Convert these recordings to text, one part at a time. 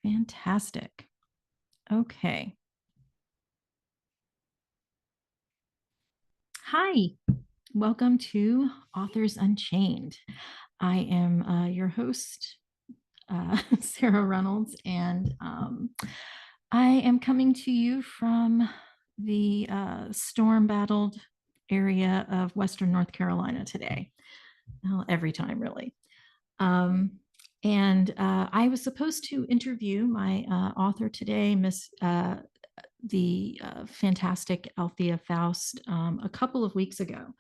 Fantastic. Okay. Hi, welcome to Authors Unchained. I am your host, Sarah Reynolds, and I am coming to you from the storm battled area of Western North Carolina today. Well, every time, really. Um, and I was supposed to interview my author today, the fantastic Alethea Faust, a couple of weeks ago.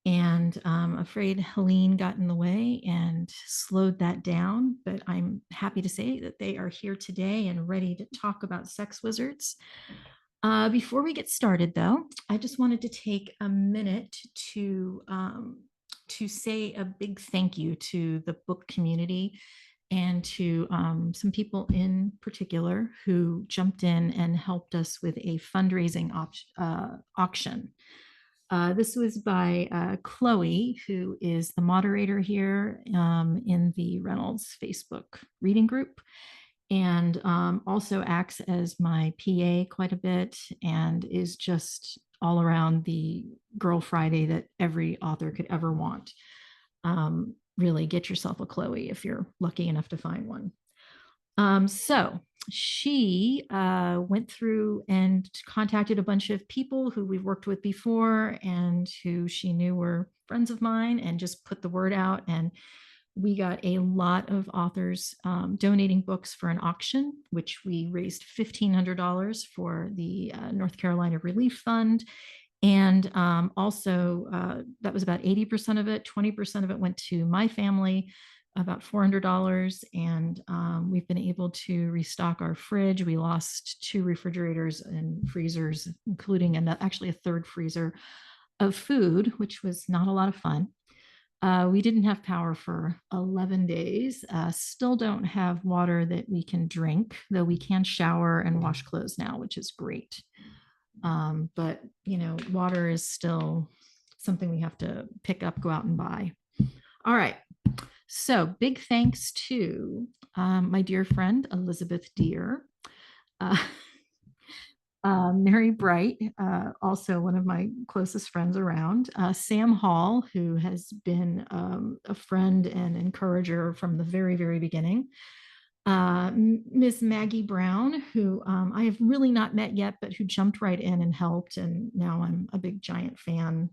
And I'm afraid Helene got in the way and slowed that down. But I'm happy to say that they are here today and ready to talk about sex wizards. Before we get started, though, I just wanted to take a minute to say a big thank you to the book community and to some people in particular who jumped in and helped us with a fundraising auction. This was by Chloe, who is the moderator here in the Reynolds Facebook reading group, and also acts as my PA quite a bit and is just all around the Girl Friday that every author could ever want. Really get yourself a Chloe if you're lucky enough to find one. So she went through and contacted a bunch of people who we've worked with before and who she knew were friends of mine and just put the word out. And we got a lot of authors donating books for an auction, which we raised $1,500 for the North Carolina Relief Fund. And also, that was about 80% of it. 20% of it went to my family, about $400. And we've been able to restock our fridge. We lost 2 refrigerators and freezers, including actually a 3rd freezer of food, which was not a lot of fun. We didn't have power for 11 days. Still don't have water that we can drink, though we can shower and wash clothes now, which is great. But, water is still something we have to pick up, go out and buy. All right. So big thanks to my dear friend, Elizabeth Deere. Mary Bright, also one of my closest friends around. Sam Hall, who has been a friend and encourager from the very, very beginning. Miss Maggie Brown, who I have really not met yet, but who jumped right in and helped. And now I'm a big, giant fan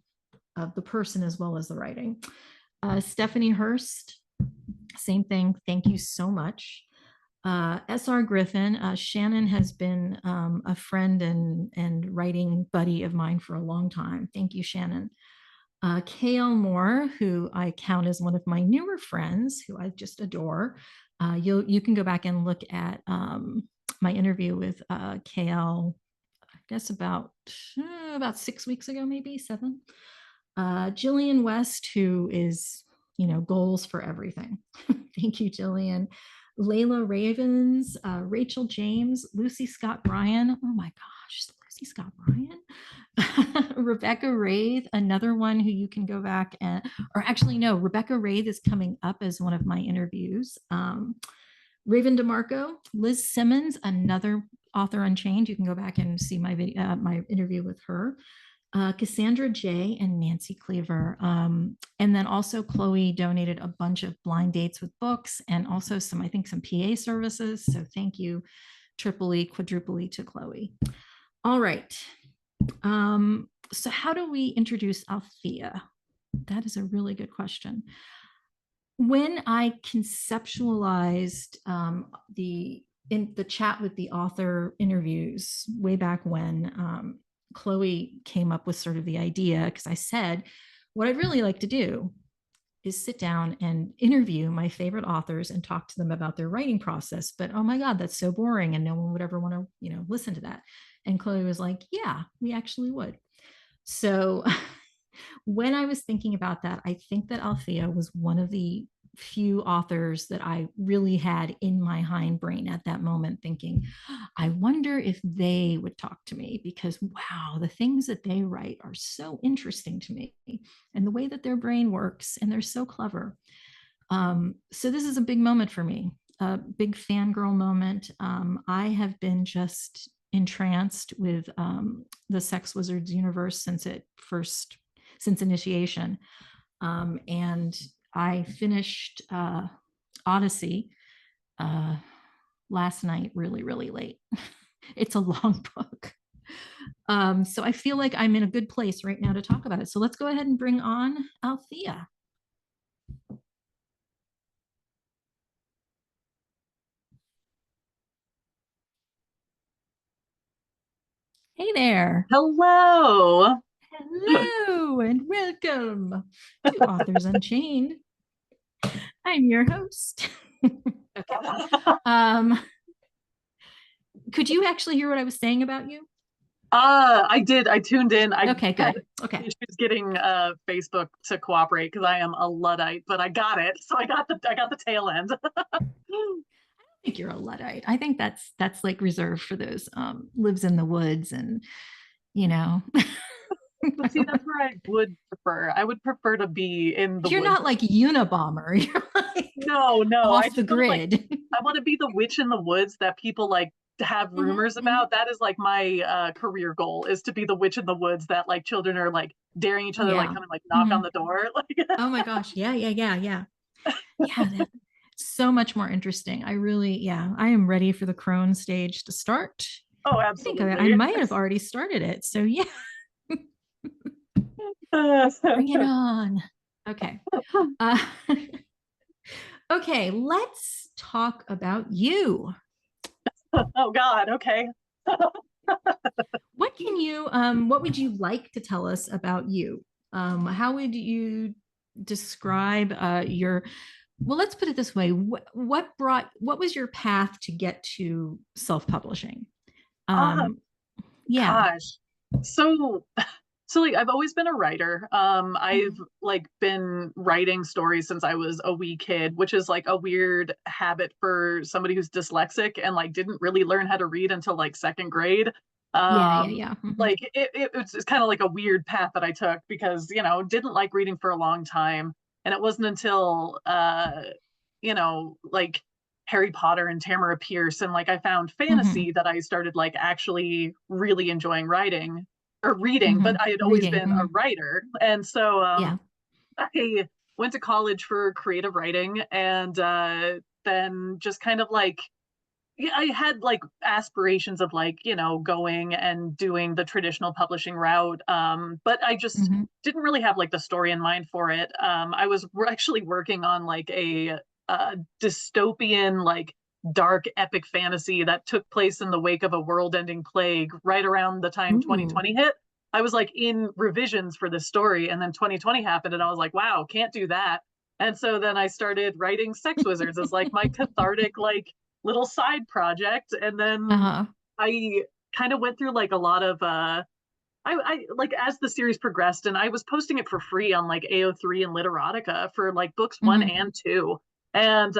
of the person as well as the writing. Stephanie Hurst, same thing. Thank you so much. S.R. Griffin, Shannon has been a friend and writing buddy of mine for a long time. Thank you, Shannon. K.L. Moore, who I count as one of my newer friends, who I just adore. You can go back and look at my interview with KL, I guess about 6 weeks ago, maybe 7. Jillian West, who is, goals for everything. Thank you, Jillian. Layla Ravens, Rachel James, Lucy Scott Bryan. Oh my gosh, Lucy Scott Bryan. Rebecca Wraith, another one who you can go back and, or actually, no, Rebecca Wraith is coming up as one of my interviews. Raven DeMarco, Liz Simmons, another author Unchained. You can go back and see my video, my interview with her. Cassandra J. and Nancy Cleaver. And then also Chloe donated a bunch of blind dates with books and also some PA services. So thank you, triple E, quadruple E to Chloe. All right. So how do we introduce Alethea? That is a really good question. When I conceptualized in the chat with the author interviews way back when, Chloe came up with sort of the idea, because I said, what I'd really like to do is sit down and interview my favorite authors and talk to them about their writing process. But oh my God, that's so boring. And no one would ever want to, listen to that. And Chloe was like, yeah, we actually would. So when I was thinking about that, I think that Alethea was one of the few authors that I really had in my hindbrain at that moment, thinking, I wonder if they would talk to me, because wow, the things that they write are so interesting to me, and the way that their brain works, and they're so clever. So this is a big moment for me. a big fangirl moment. I have been just entranced with the Sex Wizards universe since initiation. And I finished Odyssey uh, last night, really, really late. It's a long book. So I feel like I'm in a good place right now to talk about it. So let's go ahead and bring on Althea. Hey there. Hello. Hello and welcome to Authors Unchained. I'm your host. Okay. Um, could you actually hear what I was saying about you? I did. I tuned in. I Okay, had good. Okay. issues getting Facebook to cooperate because I am a Luddite, but I got it. So I got the tail end. I think you're a Luddite. I think that's like reserved for those lives in the woods and you know. But see, that's where I would prefer. I would prefer to be in the You're woods. not like Unabomber. You're like No, no. I off the just want to like grid. I want to be the witch in the woods that people like have Mhm, rumors mhm. about. That is like my career goal is to be the witch in the woods that like children are like daring each Oh other like yeah. come and like knock on Mhm. the door. Like Oh my gosh. Yeah, yeah, yeah, yeah. Yeah, that's so much more interesting. I really, yeah, I am ready for the crone stage to start. oh, I think I absolutely. might have already started it. So yeah, bring it on. Okay. Uh, okay, let's talk about you. Oh God, okay. What would you like to tell us about you? How would you describe well, let's put it this way. What was your path to get to self-publishing? Ah, Um, yeah. gosh. So so like I've always been a writer. I've Mhm. like been writing stories since I was a wee kid, which is like a weird habit for somebody who's dyslexic and like didn't really learn how to read until like second grade. Yeah, yeah, Um yeah. Mhm. like it's kind of like a weird path that I took because, didn't like reading for a long time. And it wasn't until like Harry Potter and Tamara Pierce and like I found Mhm. fantasy that I started like actually really enjoying writing or reading, but Mhm. I had always Reading. been a Mhm. writer. And so Yeah. I went to college for creative writing and then just kind of like yeah, I had like aspirations of like, going and doing the traditional publishing route. But I just Mhm. didn't really have like the story in mind for it. I was actually working on like a dystopian, like dark epic fantasy that took place in the wake of a world ending plague right around the time Ooh. 2020 hit. I was like in revisions for this story, and then 2020 happened, and I was like, wow, can't do that. And so then I started writing Sex Wizards as like my cathartic, like little side project. And then Uh-huh. I kind of went through like a lot of I like as the series progressed and I was posting it for free on like AO3 and Literotica for like books one Mhm. and two. And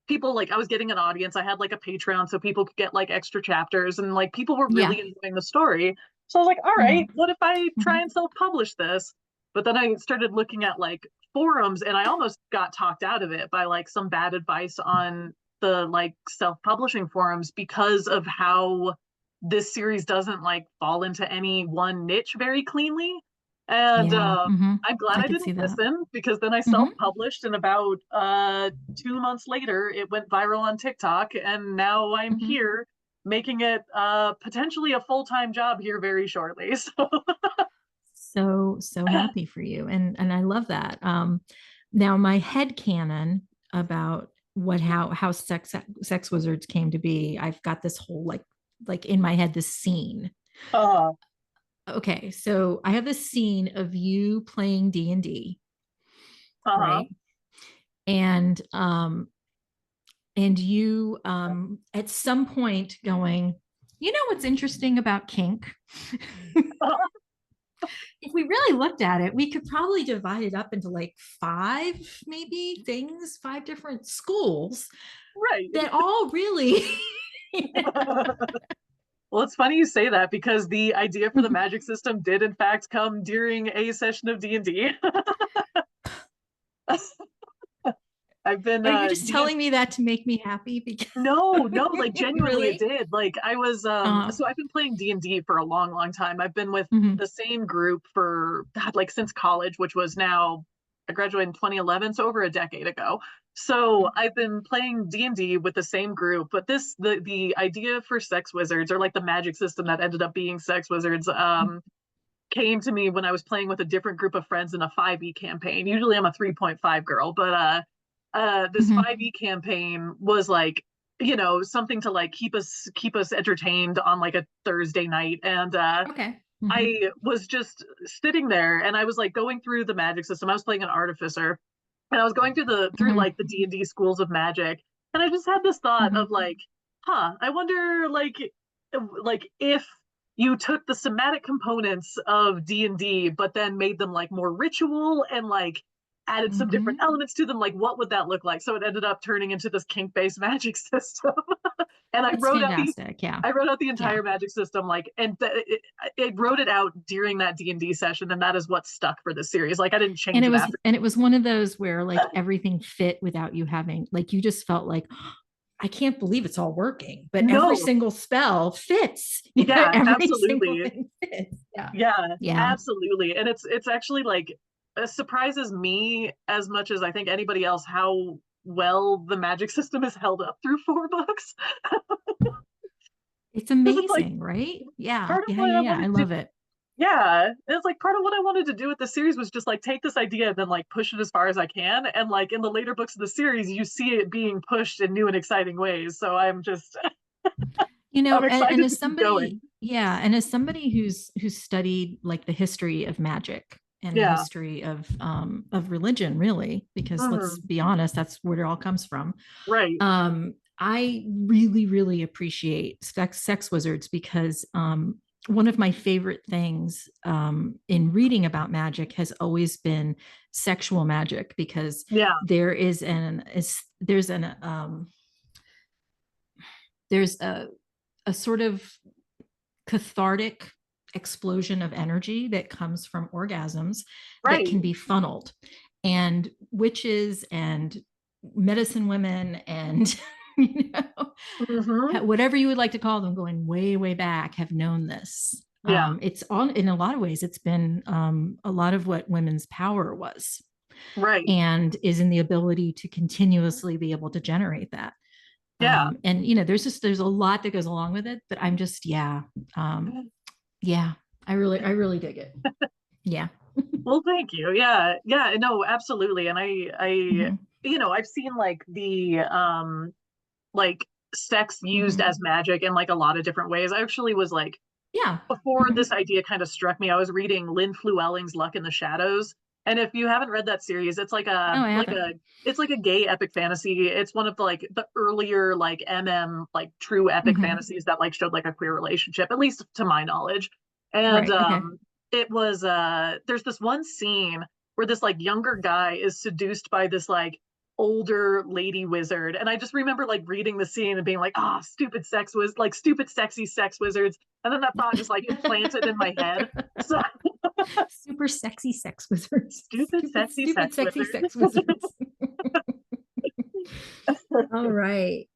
people like I was getting an audience. I had like a Patreon so people could get like extra chapters and like people were Yeah. really enjoying the story. So I was like, all right, Mhm. what if I try Mhm. and self-publish this? But then I started looking at like forums and I almost got talked out of it by like some bad advice on the like self-publishing forums because of how this series doesn't like fall into any one niche very cleanly. And Yeah. Mhm. I'm glad I I could see didn't that. listen because then I Mhm. self-published and about 2 months later it went viral on TikTok and now I'm Mhm. here making it potentially a full-time job here very shortly. So So happy for you, and I love that. Now my head canon about what how sex wizards came to be. I've got this whole like in my head this scene. uh, Okay, so I have this scene of you playing D&D, uh-huh. right? And you at some point going, you know what's interesting about kink? If we really looked at it, we could probably divide it up into like five, maybe things, five different schools Right. that all really. Well, it's funny you say that because the idea for the magic system did in fact come during a session of D&D. I've been Are you just D telling me that to make me happy? Because no, like genuinely it really? did. Like I was Uh, so I've been playing D&D for a long, long time. I've been with mhm, the same group for God, like since college, which was now I graduated in 2011, so over a decade ago. So I've been playing D&D with the same group, but the idea for Sex Wizards or like the magic system that ended up being Sex Wizards came to me when I was playing with a different group of friends in a 5e campaign. Usually I'm a 3.5 girl, but this mhm, 5e campaign was like, something to like keep us entertained on like a Thursday night. And okay. Mhm, I was just sitting there and I was like going through the magic system. I was playing an artificer and I was going through mhm, like the D&D schools of magic. And I just had this thought mhm, of like, I wonder if you took the somatic components of D&D but then made them like more ritual and like added some different mhm. elements to them, like what would that look like? So it ended up turning into this kink-based magic system. And That's fantastic. Yeah. I wrote out the Yeah. entire magic system, like, and it wrote it out during that D&D session, and that is what stuck for the series. Like, I didn't And change it it was after. and it was one of those where like everything fit without you having like you just felt like I can't believe it's all working, but every No, single spell fits. yeah, Every single absolutely, thing fits. Yeah. yeah, Yeah. absolutely, and it's actually like it surprises me as much as I think anybody else how well the magic system is held up through 4 books. It's Because it's like amazing, right? Yeah. part of Yeah. what Yeah. I Yeah. I wanted to love it. Yeah, it's like part of what I wanted to do with the series was just like take this idea and then like push it as far as I can. And like in the later books of the series, you see it being pushed in new and exciting ways. So I'm just I'm And excited to as keep somebody, going. yeah, and as somebody who's studied like the history of magic and the Yeah. history of religion, really, because let's Mhm. be honest, that's where it all comes from. Right. I really, really appreciate sex wizards because one of my favorite things in reading about magic has always been sexual magic because Yeah. there is there's a sort of cathartic explosion of energy that comes from orgasms that Right. can be funneled. And witches and medicine women and you Hmm. whatever you would like to call them, going way, way back, have known this. Yeah. It's on in a lot of ways, it's been a lot of what women's power was Right. and is in the ability to continuously be able to generate that. Yeah. And there's a lot that goes along with it, but I'm just um, yeah, I really dig it. Yeah. Well, thank you. Yeah. Yeah. No, absolutely. And Mhm, I've seen like sex used mhm. as magic in like a lot of different ways. I actually was like Yeah. before Mhm. this idea kind of struck me, I was reading Lynn Fluelling's Luck in the Shadows. And if you haven't read that series, it's No, I haven't. it's like a gay epic fantasy. It's one of the earlier like like true epic Mhm. fantasies that like showed like a queer relationship, at least to my knowledge. And Right. Okay. it was there's this one scene where this like younger guy is seduced by this like older lady wizard. And I just remember like reading the scene and being like, ah, stupid stupid sexy sex wizards. And then that thought just like implanted in my head. So Super sexy sex wizards. stupid sexy Stupid, sex sexy sex wizards. wizards. All right.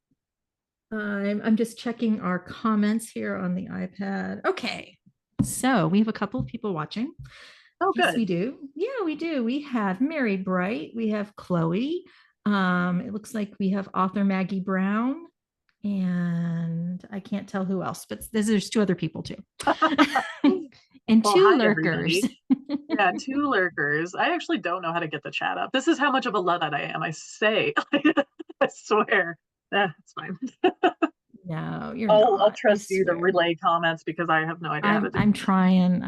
I'm just checking our comments here on the iPad. Okay. So we have a couple of people watching. Oh, Yes, we good. do. Yeah, we do. We have Mary Bright. We have Chloe. It looks like we have author Maggie Brown. And I can't tell who else, but there's two other people too. And Well, two hi lurkers. everybody. Yeah, two lurkers. I actually don't know how to get the chat up. This is how much of a luddite I am. I say, I swear. It's fine. No, you're I'll not. I trust you to swear. relay comments because I have no idea how to do I'm trying.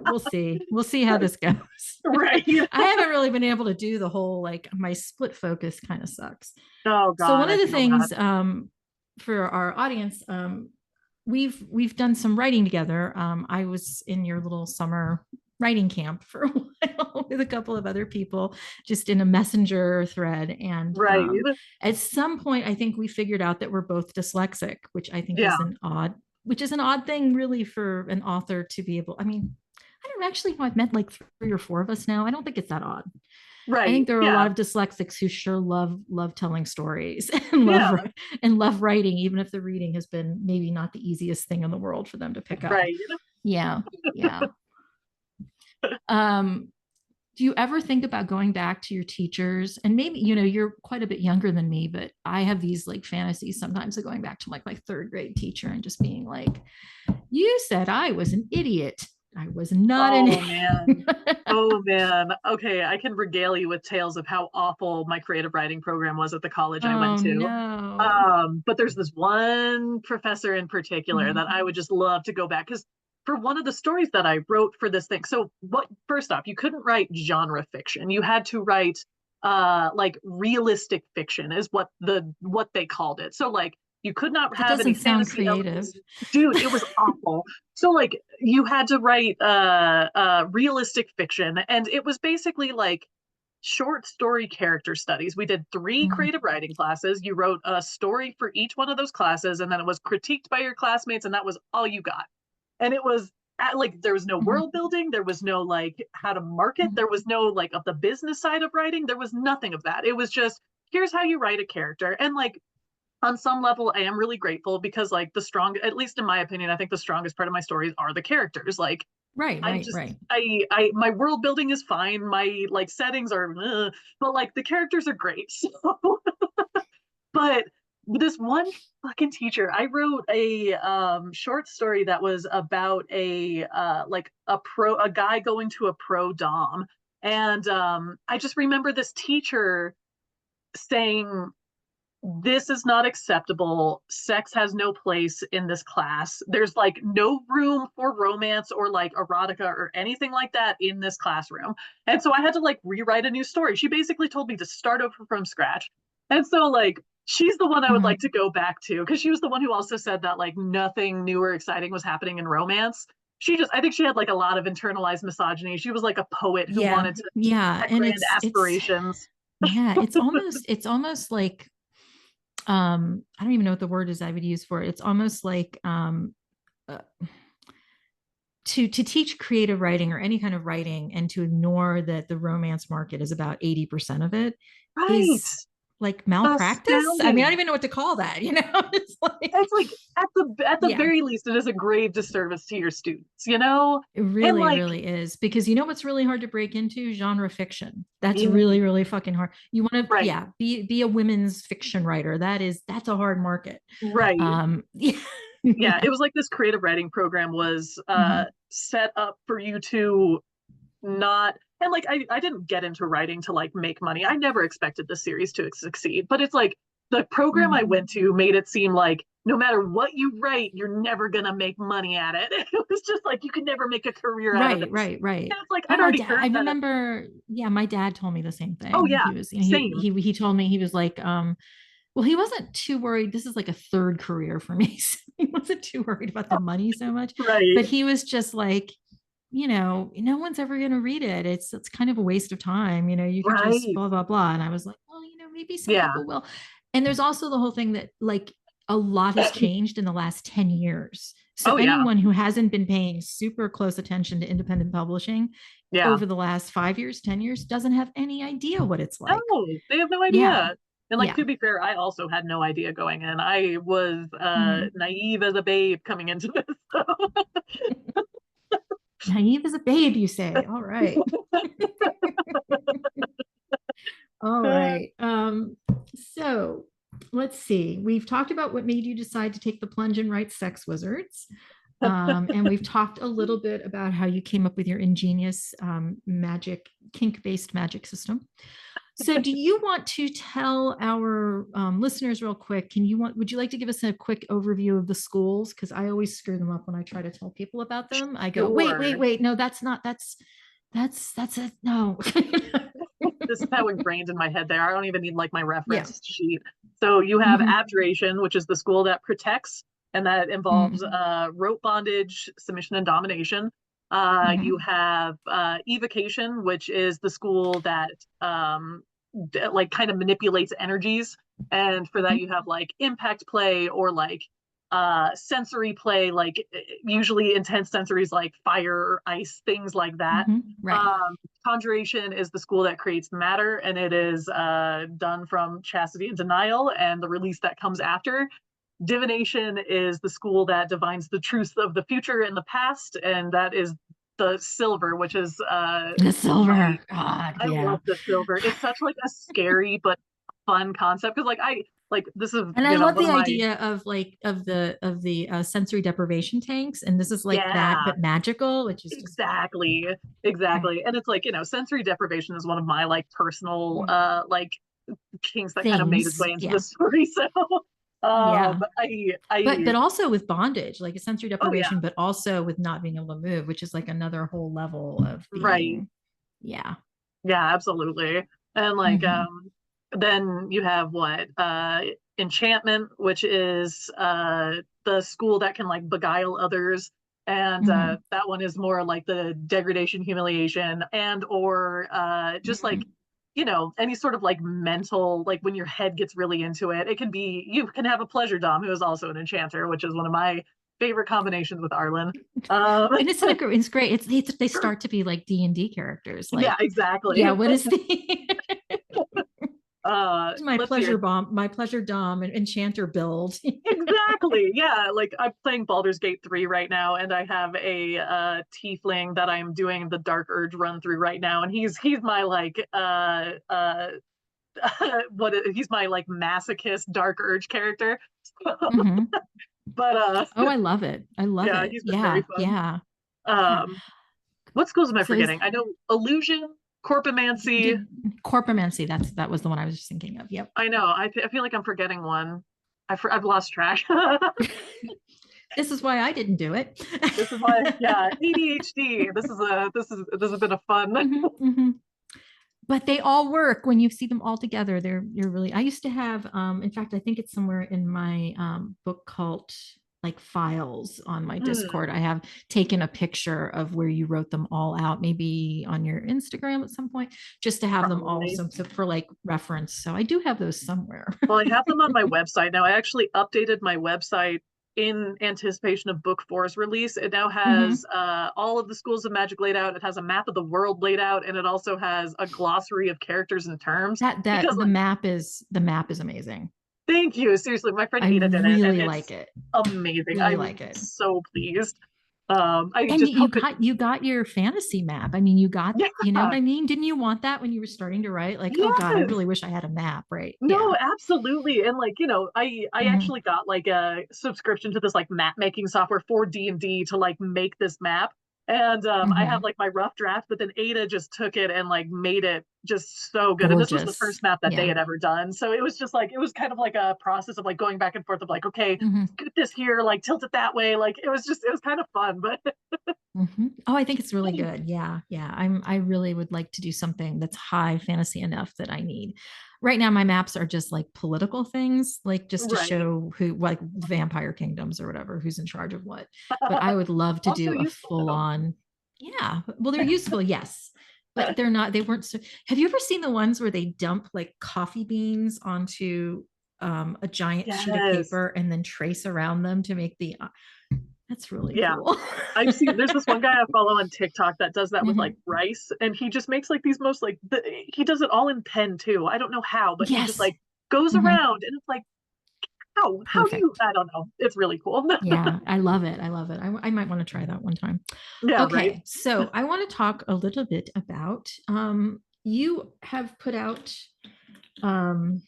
We'll see. We'll see how this goes. it. Right. I haven't really been able to do the whole like my split focus kind of sucks. Oh So God, one I of the feel that. things for our audience, we've done some writing together. I was in your little summer writing camp for a while with a couple of other people, just in a messenger thread. And Right. at some point, I think we figured out that we're both dyslexic, which I think Yeah. is which is an odd thing, really, for an author to be able. I mean, I don't actually know. I've met like 3 or 4 of us now. I don't think it's that odd. I Right. think there are a lot Yeah. of dyslexics who sure love telling stories and Yeah. love writing, even if the reading has been maybe not the easiest thing in the world for them to pick up. Right. Yeah, yeah. Um, do you ever think about going back to your teachers? And maybe, you're quite a bit younger than me, but I have these like fantasies sometimes of going back to like my third grade teacher and just being like, you said I was an idiot. I was not an Oh man. idiot. Oh man. Okay, I can regale you with tales of how awful my creative writing program was at the college I Oh went to. no. But there's this one professor in particular that I Mhm. would just love to go back because for one of the stories that I wrote for this thing. So what first off, you couldn't write genre fiction. You had to write like realistic fiction is what they called it. So like you could not That have any doesn't sound fantasy creative. elements. Dude, it was awful. So like you had to write realistic fiction and it was basically like short story character studies. We did 3 Mhm. creative writing classes. You wrote a story for each one of those classes, and then it was critiqued by your classmates, and that was all you got. And it was like there was no Mhm. world building, there was no like how to market, Mhm. there was no like of the business side of writing, there was nothing of that. It was just here's how you write a character. And like on some level, I am really grateful because like the strong, at least in my opinion, I think the strongest part of my stories are the characters. Like Right, I right, just right. my world building is fine. My like settings are, but like the characters are great. So, but this one fucking teacher, I wrote a short story that was about a like a guy going to a pro dom, and I just remember this teacher saying this is not acceptable. Sex has no place in this class. There's like no room for romance or like erotica or anything like that in this classroom. And so I had to like rewrite a new story. She basically told me to start over from scratch. And so like she's the one I would Mhm. like to go back to because she was the one who also said that like nothing new or exciting was happening in romance. She just I think she had like a lot of internalized misogyny. She was like a poet who Yeah, wanted to yeah, had and grand it's aspirations. yeah, it's almost like I don't even know what the word is I would use for it. It's almost like uh, to teach creative writing or any kind of writing and to ignore that the romance market is about 80% of it Right. is like malpractice. I mean, I don't Astounding. even know what to call that, it's like It's like at the yeah, very least, it is a grave disservice to your students, you know? it And really, like, really is. Because you know what's really hard to break into? Genre fiction. That's really, mm, really fucking hard. You want to, right, yeah, be a women's fiction writer. That's a hard market. right. Yeah. Yeah, Yeah. it was like this creative writing program was Mhm. set up for you to not and like I didn't get into writing to like make money. I never expected the series to succeed, but it's like the program I Mhm. went to made it seem like no matter what you write, you're never gonna make money at it. It was just like you could never make a career out of Right, this. right, right. And it's like Yeah, I'd my already dad, I heard that. remember, yeah, my dad told me the same Oh thing. yeah, He was, same. he told me he was like, well, he wasn't too worried. This is like a third career for me. So he wasn't too worried about the money so much, Right, but he was just like, no one's ever going to read it. It's kind of a waste of time. You could just right. blah, blah, blah. And I was like, well, maybe some Yeah. people will. And there's also the whole thing that like a lot has changed in the last 10 years. So Oh yeah. anyone who hasn't been paying super close attention to independent publishing Yeah. over the last 5 years, 10 years, doesn't have any idea what it's like. No, they have no Yeah. idea. And like Yeah. to be fair, I also had no idea going in. I was Mhm. naive as a babe coming into this. So. Naive as a babe, you say. All right. All right. So let's see. We've talked about what made you decide to take the plunge and write Sex Wizards. And we've talked a little bit about how you came up with your ingenious magic, kink-based magic system. So do you want to tell our listeners real quick, would you like to give us a quick overview of the schools? Because I always screw them up when I try to tell people about them. I go, wait, wait, Sure. wait. No, that's it. No. This is how ingrained in my head they are. I don't even need like my Yeah. reference sheet. So you have Mhm. abjuration, which is the school that protects, and that involves Mhm. rope bondage, submission, and domination. You Mhm. have evocation, which is the school that like kind of manipulates energies, and for that you have like impact play or like sensory play, like usually intense sensories like fire or ice, things like that. Right. Conjuration is the school that creates matter, and it is done from chastity and denial and the release that comes after. Divination is the school that divines the truth of the future and the past, and that is the silver, which is The my silver. God, I yeah. love the silver. It's such like a scary but fun concept because like this is And I love one the of my idea of like of the sensory deprivation tanks, and this is like that, yeah but magical, which is just exactly okay. exactly, and it's like sensory deprivation is one of my like personal Mm. like kinks that kind of made its Things, way into the yeah, story. So yeah. But I also with bondage, like a sensory oh yeah, deprivation, but also with not being able to move, which is like another whole level of right, being, yeah. yeah, absolutely. And like Hmm. then you have what enchantment, which is the school that can like beguile others, and Hmm. that one is more like the degradation, humiliation, and or just like Hmm. any sort of like mental, like when your head gets really into it, it can be you can have a pleasure dom who is also an enchanter, which is one of my favorite combinations with Arlen. um And it's great. They start to be like D&D characters. yeah, Like, exactly. yeah, what is the my Let's see. pleasure bomb, my pleasure dom and enchanter build? Exactly. Yeah. Like I'm playing Baldur's Gate 3 right now, and I have a tiefling that I'm doing the Dark Urge run through right now, and he's my like he's my like masochist Dark Urge character. Hmm. But Oh, I love it. I love yeah, it. he's been very Yeah, fun. yeah, yeah. Um what schools am I So is forgetting? I know illusion, you corpomancy. did corpomancy. That was the one I was just thinking of. Yep. I know. I feel like I'm forgetting one. I've lost track. This is why I didn't do it. This is why, yeah, ADHD. This has been a fun. Hmm. Hmm. But they all work when you see them all together. You're really. I used to have. In fact, I think it's somewhere in my book cult like files on my Discord. Hmm, I have taken a picture of where you wrote them all out, maybe on your Instagram at some point, just to have them all probably. so for like reference. So I do have those somewhere. Well, I have them on my website now. I actually updated my website in anticipation of book four's release. It now Hmm. has all of the schools of magic laid out. It has a map of the world laid out, and it also has a glossary of characters and terms. That Because, like, the map is amazing. thank you. Seriously, my friend I Ada did it, and really like it's it. amazing. Really I'm like it. so pleased. I And just hope it. you got your fantasy map. I mean, you got, you know what Yeah, I mean? Didn't you want that when you were starting to write? Like, oh God, I yes. really wish I had a map, right? No, Yeah. absolutely. And like, I Hmm. actually got like a subscription to this like map making software for D&D to like make this map. And I have Hmm. like my rough draft, but then Ada just took it and like made it just so good. And this was the Gorgeous. first map that they Yeah. had ever done. So it was just like it was kind of like a process of like going back and forth of like, okay, Hmm. scoot this here, like tilt it that way. Like it was kind of fun, but Hmm. Oh, I think it's really good. Yeah, yeah. I really would like to do something that's high fantasy enough that I need. Right now, my maps are just like political things, like just to right. show who, like vampire kingdoms or whatever, who's in charge of what. But I would love to Also do a useful full though. on, yeah. Well, they're useful, yes, but they weren't so. Have you ever seen the ones where they dump like coffee beans onto a giant sheet of Yes. paper and then trace around them to make the, that's really Yeah. cool. I've seen there's this one guy I follow on TikTok that does that with like Mhm. rice, and he just makes like these most like he does it all in pen too. I don't know how, but he just Yes. like goes Mhm. around, and it's like how do you? Perfect. I don't know. It's really cool. Yeah, I love it. I love it. I might want to try that one time. Yeah, right. Okay, so I want to talk a little bit about you have put out um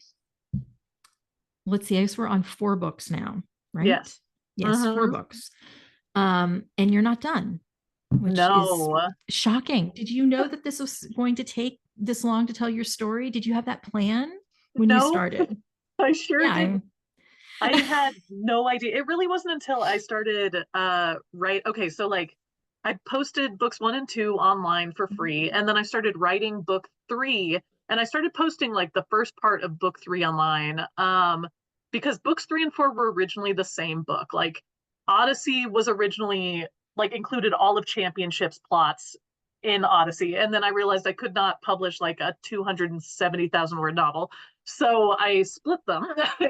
let's see, I guess we're on 4 books now, right? Yes. Yes, four Hmm. books. And you're not done, which is No, shocking. Did you know that this was going to take this long to tell your story? Did you have that plan when you no, started? I sure Yeah, did. I had no idea. It really wasn't until I started right. Okay, so like I posted books 1 and 2 online for free, and then I started writing book 3, and I started posting like the first part of book 3 online. Because books 3 and 4 were originally the same book. Like Odyssey was originally like included all of Championship's plots in Odyssey, and then I realized I could not publish like a 270,000 word novel. So I split them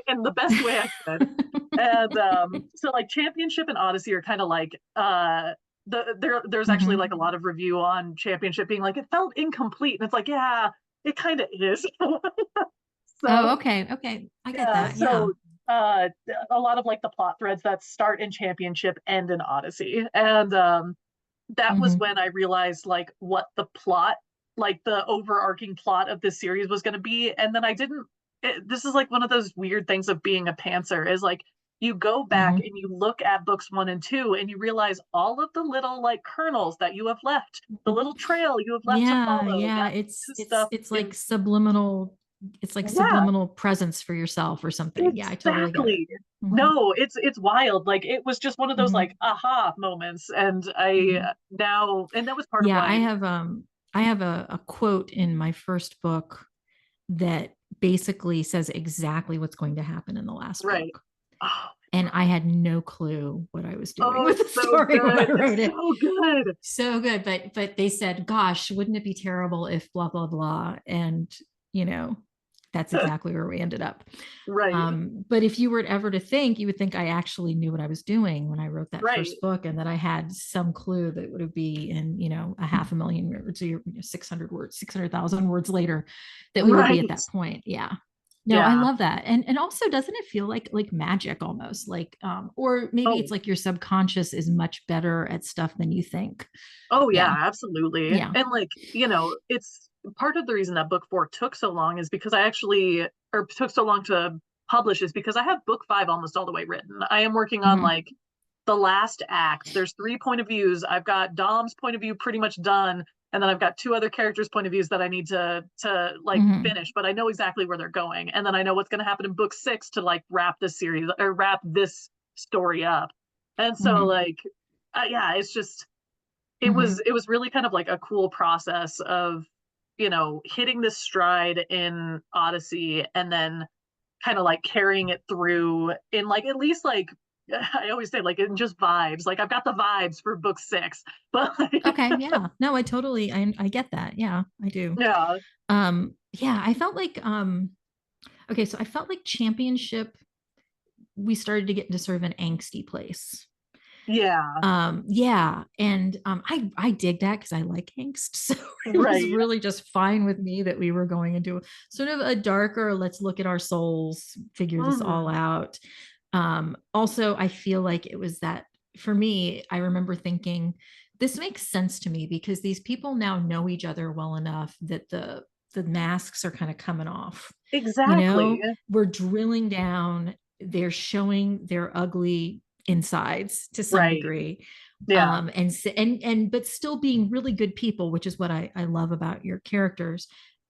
in the best way I could. And so like Championship and Odyssey are kind of like there's actually Hmm. like a lot of review on Championship being like it felt incomplete, and it's like, yeah, it kind of is. Oh, So okay. Okay. I get yeah, that. Yeah. so uh a lot of like the plot threads that start in Championship end in Odyssey. And that was Hmm. when I realized like what the plot, like the overarching plot of this series was going to be. And then I didn't, this is like one of those weird things of being a pantser is like you go back Hmm. and you look at books 1 and 2 and you realize all of the little like kernels that you have left, the little trail you have left to Yeah, follow, yeah. that It's new it's stuff it's like in, subliminal, it's like yeah, subliminal presence for yourself or something. Yeah, I totally get it. exactly. Hmm. No, it's wild. Like it was just one of those Hmm. like aha moments, and I Hmm. now, and that was part of Yeah, why. I have a quote in my first book that basically says exactly what's going to happen in the last Right. book. Oh, And I had no clue what I was doing oh, with it's the so story when I good. It's wrote it. so good. So good, but they said, "Gosh, wouldn't it be terrible if blah blah blah?" And you know, that's exactly where we ended up. Right. But if you were ever to think, you would think I actually knew what I was doing when I wrote that Right. first book, and that I had some clue that it would be in, a half a million words, or 600 words, 600,000 words later, that we would be at Right. that point. Yeah. No, I Yeah. love that. And also, doesn't it feel like magic almost? Like, or maybe Oh, it's like your subconscious is much better at stuff than you think. oh yeah, Yeah. absolutely. Yeah. And like, it's part of the reason that book 4 took so long is because I actually, or took so long to publish, is because I have book 5 almost all the way written. I am working on Hmm. like the last act. There's 3 point of views. I've got Dom's point of view pretty much done, and then I've got 2 other characters' point of views that I need to like Hmm. finish. But I know exactly where they're going, and then I know what's going to happen in book 6 to like wrap this series or wrap this story up. And so Hmm. like, yeah, it's just Hmm. it was really kind of like a cool process of hitting this stride in Odyssey and then kind of like carrying it through in like at least like I always say like in just vibes. Like I've got the vibes for book 6, but like, Okay. Yeah. No, I get that. Yeah, I do. yeah, Yeah, I felt like, okay, so I felt like Championship, we started to get into sort of an angsty place. yeah, Yeah, and I dig that because I like angst. So it was right, really just fine with me that we were going into sort of a darker, let's look at our souls, figure this all hmm, out. Also, I feel like it was that for me, I remember thinking, this makes sense to me because these people now know each other well enough that the masks are kind of coming off. You exactly, know, we're drilling down, they're showing their ugly insides to some right, degree. yeah, And but still being really good people, which is what I love about your characters,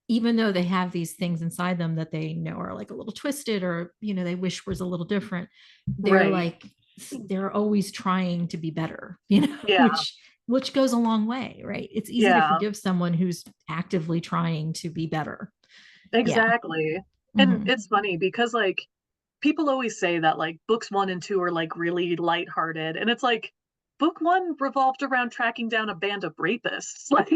even though they have these things inside them that they know are like a little twisted, or they wish was a little different. They're right, like, they're always trying to be better, yeah, which goes a long way, right? It's easy to yeah, forgive someone who's actively trying to be better. Yeah. exactly. And Hmm. it's funny because like people always say that like books 1 and 2 are like really lighthearted, and it's like book 1 revolved around tracking down a band of rapists. Like,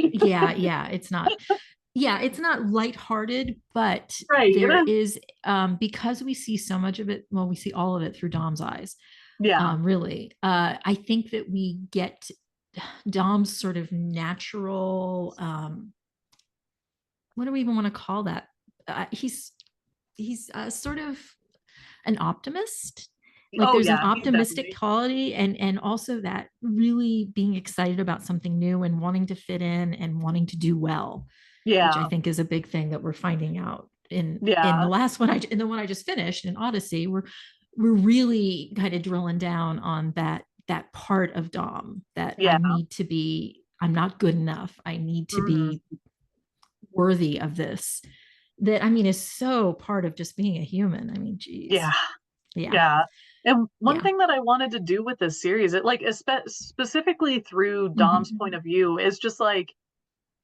Yeah, it's not lighthearted, but right, there is, because we see so much of it, well, we see all of it through Dom's eyes. yeah, Really, I think that we get Dom's sort of natural, what do we even want to call that? He's sort of an optimist. Like oh there's an yeah, he's optimistic definitely, quality, and also that really being excited about something new and wanting to fit in and wanting to do well, which I yeah, think is a big thing that we're finding out in the yeah, last one, in the one I just finished in Odyssey. We're really kind of drilling down on that part of Dom, that yeah, I'm not good enough. I need to mhm, be worthy of this. That, I mean, is so part of just being a human. I mean, yeah, geez. Yeah. yeah. And one Yeah. thing that I wanted to do with this series, it like specifically through Dom's Hmm. point of view, is just like,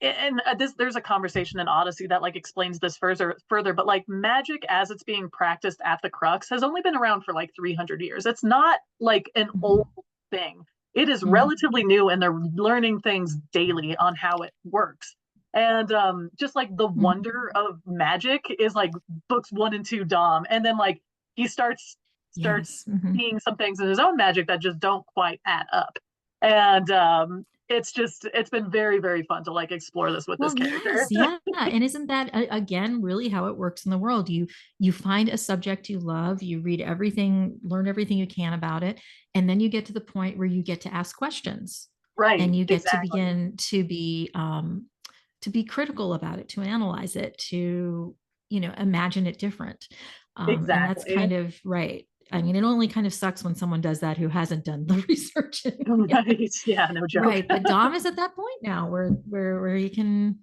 and this, there's a conversation in Odyssey that like explains this further, but like magic as it's being practiced at the Crux has only been around for like 300 years. It's not like an old Hmm. thing. It is Hmm. relatively new, and they're learning things daily on how it works. And just like the Hmm. wonder of magic is like books 1 and 2 Dom, and then like he starts starts Yes. Mhm. seeing some things in his own magic that just don't quite add up. And it's been very, very fun to like explore this with this Well, yes, character. yeah. And isn't that again really how it works in the world? You find a subject you love, you read everything, learn everything you can about it, and then you get to the point where you get to ask questions Right, and you get to exactly. begin to be critical about it, to analyze it, to imagine it different. And that's Exactly. kind of right. I mean, it only kind of sucks when someone does that who hasn't done the research. Right. Yeah, no joke. Right. But Dom is at that point now where he can,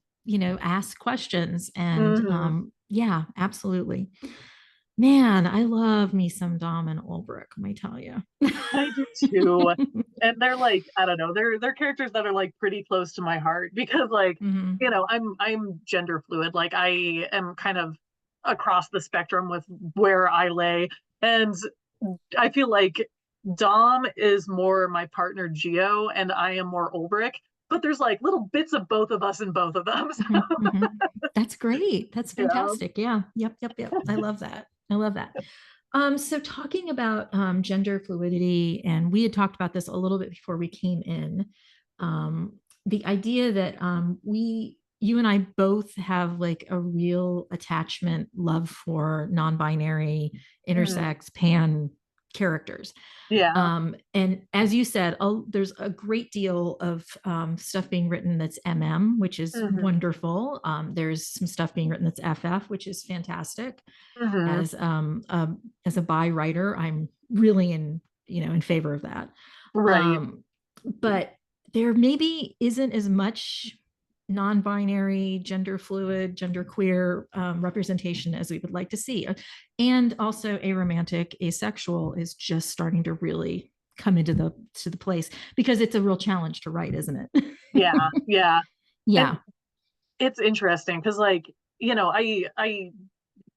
ask questions. And Hmm. yeah, absolutely. Man, I love me some Dom and Ulbrich, let me tell you. I do too. And they're like, I don't know, they're characters that are like pretty close to my heart because like, Hmm. I'm gender fluid. Like I am kind of across the spectrum with where I lay. And I feel like Dom is more my partner Geo and I am more Ulbrich, but there's like little bits of both of us in both of them. Hmm. Hmm. That's great. That's Yeah. fantastic. Yeah. Yep. Yep. Yep. I love that. I love that. So talking about gender fluidity, and we had talked about this a little bit before we came in. The idea that you and I both have like a real attachment, love for non-binary, Mm. intersex, pan characters. Yeah. And as you said, there's a great deal of stuff being written that's which is Hmm. wonderful. There's some stuff being written that's which is fantastic. Hmm. As a bi writer, I'm really in favor of that. Right. But there maybe isn't as much non-binary, gender fluid, gender queer representation as we would like to see. And also aromantic, asexual is just starting to really come into the place because it's a real challenge to write, isn't Yeah. it? Yeah. Yeah. And it's interesting because like, I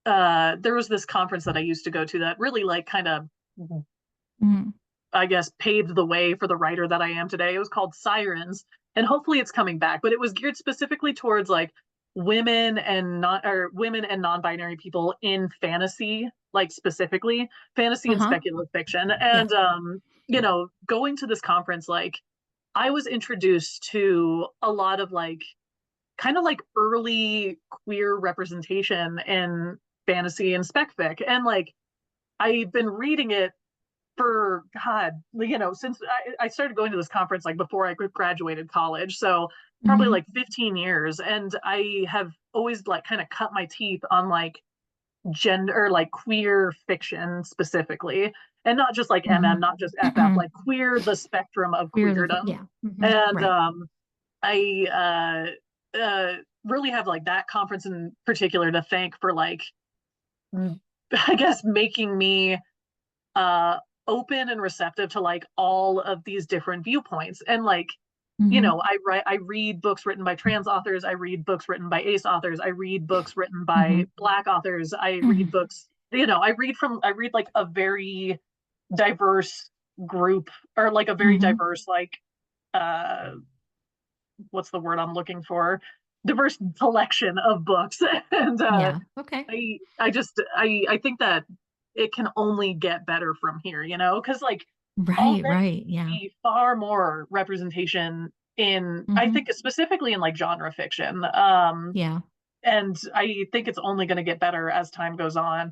there was this conference that I used to go to that really like kind of Mm-hmm. I guess paved the way for the writer that I am today. It was called Sirens, and hopefully it's coming back, but it was geared specifically towards like women and non-binary people in fantasy, like specifically fantasy and Uh-huh. speculative fiction. Yeah. And going to this conference, like I was introduced to a lot of like kind of like early queer representation in fantasy and spec fic. And like I've been reading it for God, since I started going to this conference like before I graduated college. So probably Mm-hmm. like 15 years. And I have always like kind of cut my teeth on like gender, like queer fiction specifically. And not just like MM, not just FF, Mm-hmm. like queer, the spectrum of Queer the queerdom. yeah. Mm-hmm. And Right. I really have like that conference in particular to thank for like, I guess, making me uh open and receptive to like all of these different viewpoints. And like Mm-hmm. I read books written by trans authors, I read books written by ace authors, I read books written by Mm-hmm. black authors, I read Mm-hmm. books, I read like a very diverse group, or like a very Mm-hmm. diverse like uh what's the word I'm looking for, diverse collection of books. And Yeah. Okay. I think that it can only get better from here, because like Right. already Right. Yeah. see far more representation in, I Mm-hmm. think specifically in like genre fiction. Yeah. And I think it's only going to get better as time goes on,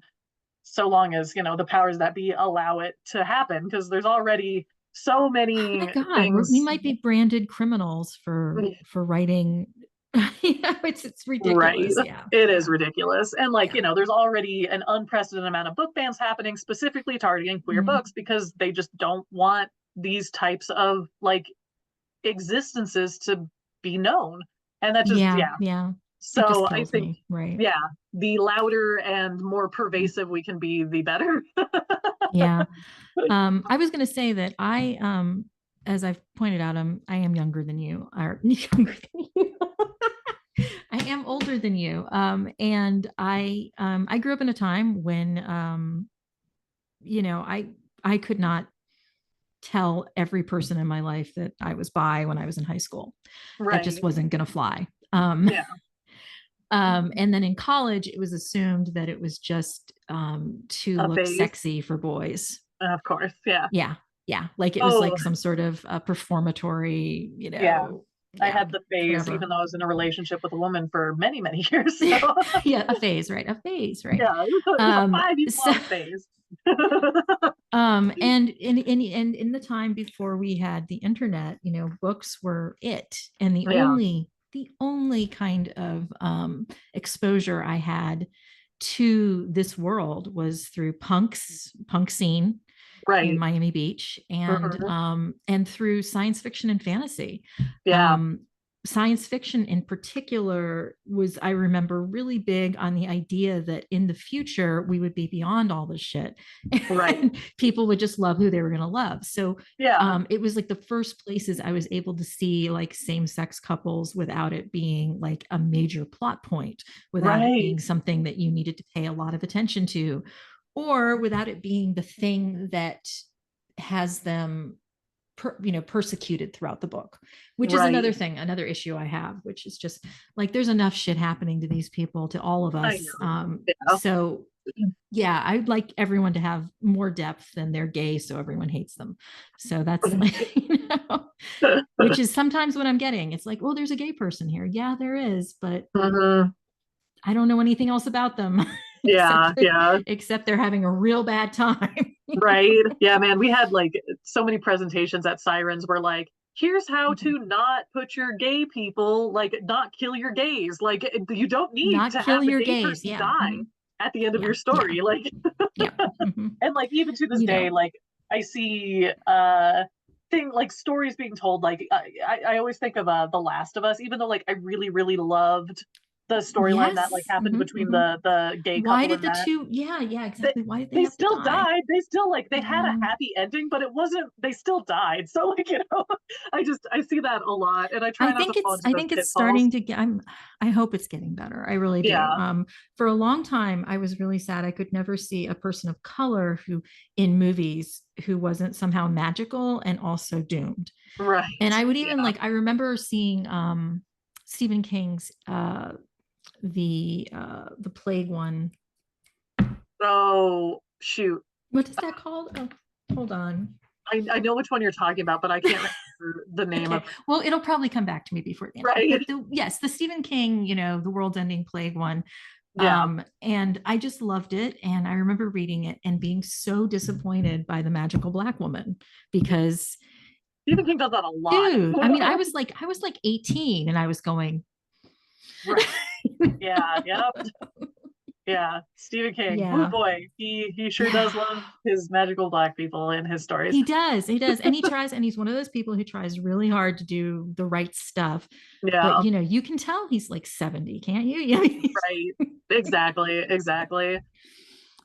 so long as, the powers that be allow it to happen, because there's already so Oh my many God, we things. might be branded criminals for writing. It's Right. ridiculous. Yeah. It is Yeah. ridiculous. And like, Yeah. there's already an unprecedented amount of book bans happening specifically targeting queer Mhm. books because they just don't want these types of like existences to be known. And that just, Yeah. yeah. Yeah. It just So I kills think, me. Right. yeah, the louder and more Yeah. pervasive we can be, the better. Yeah. I was going to say that as I've pointed out, I am younger than you, or younger than you. I am older than you. And I grew up in a time when, I could not tell every person in my life that I was bi when I was in high school. That just Right. wasn't going to fly. Yeah. And then in college, it was assumed that it was just to A look phase. sexy for boys. Of course. Yeah. Yeah. Yeah. Like it was Oh, like some sort of performatory, yeah. I yeah, had the phase, whatever. even though I was in a relationship with a woman for many, many years. So Yeah, a phase, right? A phase, right? yeah, it was a 5 year So long phase. and in the time before we had the internet, books were it. And the Yeah. only kind of exposure I had to this world was through punk scene in Right. Miami Beach, Mhm. and through science fiction and fantasy. Yeah. Um, Science fiction in particular was, I remember, really big on the idea that in the future we would be beyond all this shit Right. and people would just love who they were going to love. So Yeah. it was like the first places I was able to see like same-sex couples without it being like a major plot point, without it Right. being something that you needed to pay a lot of attention to, or without it being the thing that has them persecuted throughout the book, which is Right. another thing, another issue I have, which is just like there's enough shit happening to these people, to all of I us. know. Yeah. So yeah, I'd like everyone to have more depth than they're gay, so everyone hates them. So that's like, which is sometimes what I'm getting. It's like, well, there's a gay person here. Yeah, there is, but Mhm. I don't know anything else about them Yeah. Yeah. except they're having a real bad time. Right. Yeah, man. We had like so many presentations at Sirens where like, here's how Mhm. to not put your gay people, like not kill your gays. Like you don't need Not to kill have a your gay gays. person Yeah. die Mhm. at the end of Yeah. your Yeah. story. Like Yeah. Mm-hmm. and like even to this day, like I see thing like stories being told, like I always think of The Last of Us, even though like I really, really loved the storyline that like Yes. happened Mm-hmm. between Mm-hmm. the gay Why couple did and the that two? Yeah. Yeah. they, Exactly. Why did they they have to still die? died. They still like they had a Yeah. happy ending, but it wasn't. They still died. So like I see that a lot, and I try not to fall into I those think it's pitfalls. starting to get, I hope it's getting better. I really do. Yeah, For a long time I was really sad I could never see a person of color who in movies who wasn't somehow magical and also doomed. And right. I would even Yeah. like, I remember seeing Stephen King's the plague one. Oh shoot, What is that called? Oh, hold on. I know which one you're talking about, but I can't remember the name of Okay. it. Well, it'll probably come back to me before the end. Right. But yes, the Stephen King, the world's ending plague one. Yeah. And I just loved it. And I remember reading it and being so disappointed by the magical black woman because, Stephen King does that a lot. dude, I mean, I was like 18 and I was going, Right. Yeah. Yep. Yeah. Stephen King. Oh yeah, boy, he sure yeah. does love his magical black people in his stories. He does. He does. And he tries, and he's one of those people who tries really hard to do the right stuff. But, Yeah. you can tell he's like 70, can't you? Yeah. Right. Exactly. Exactly.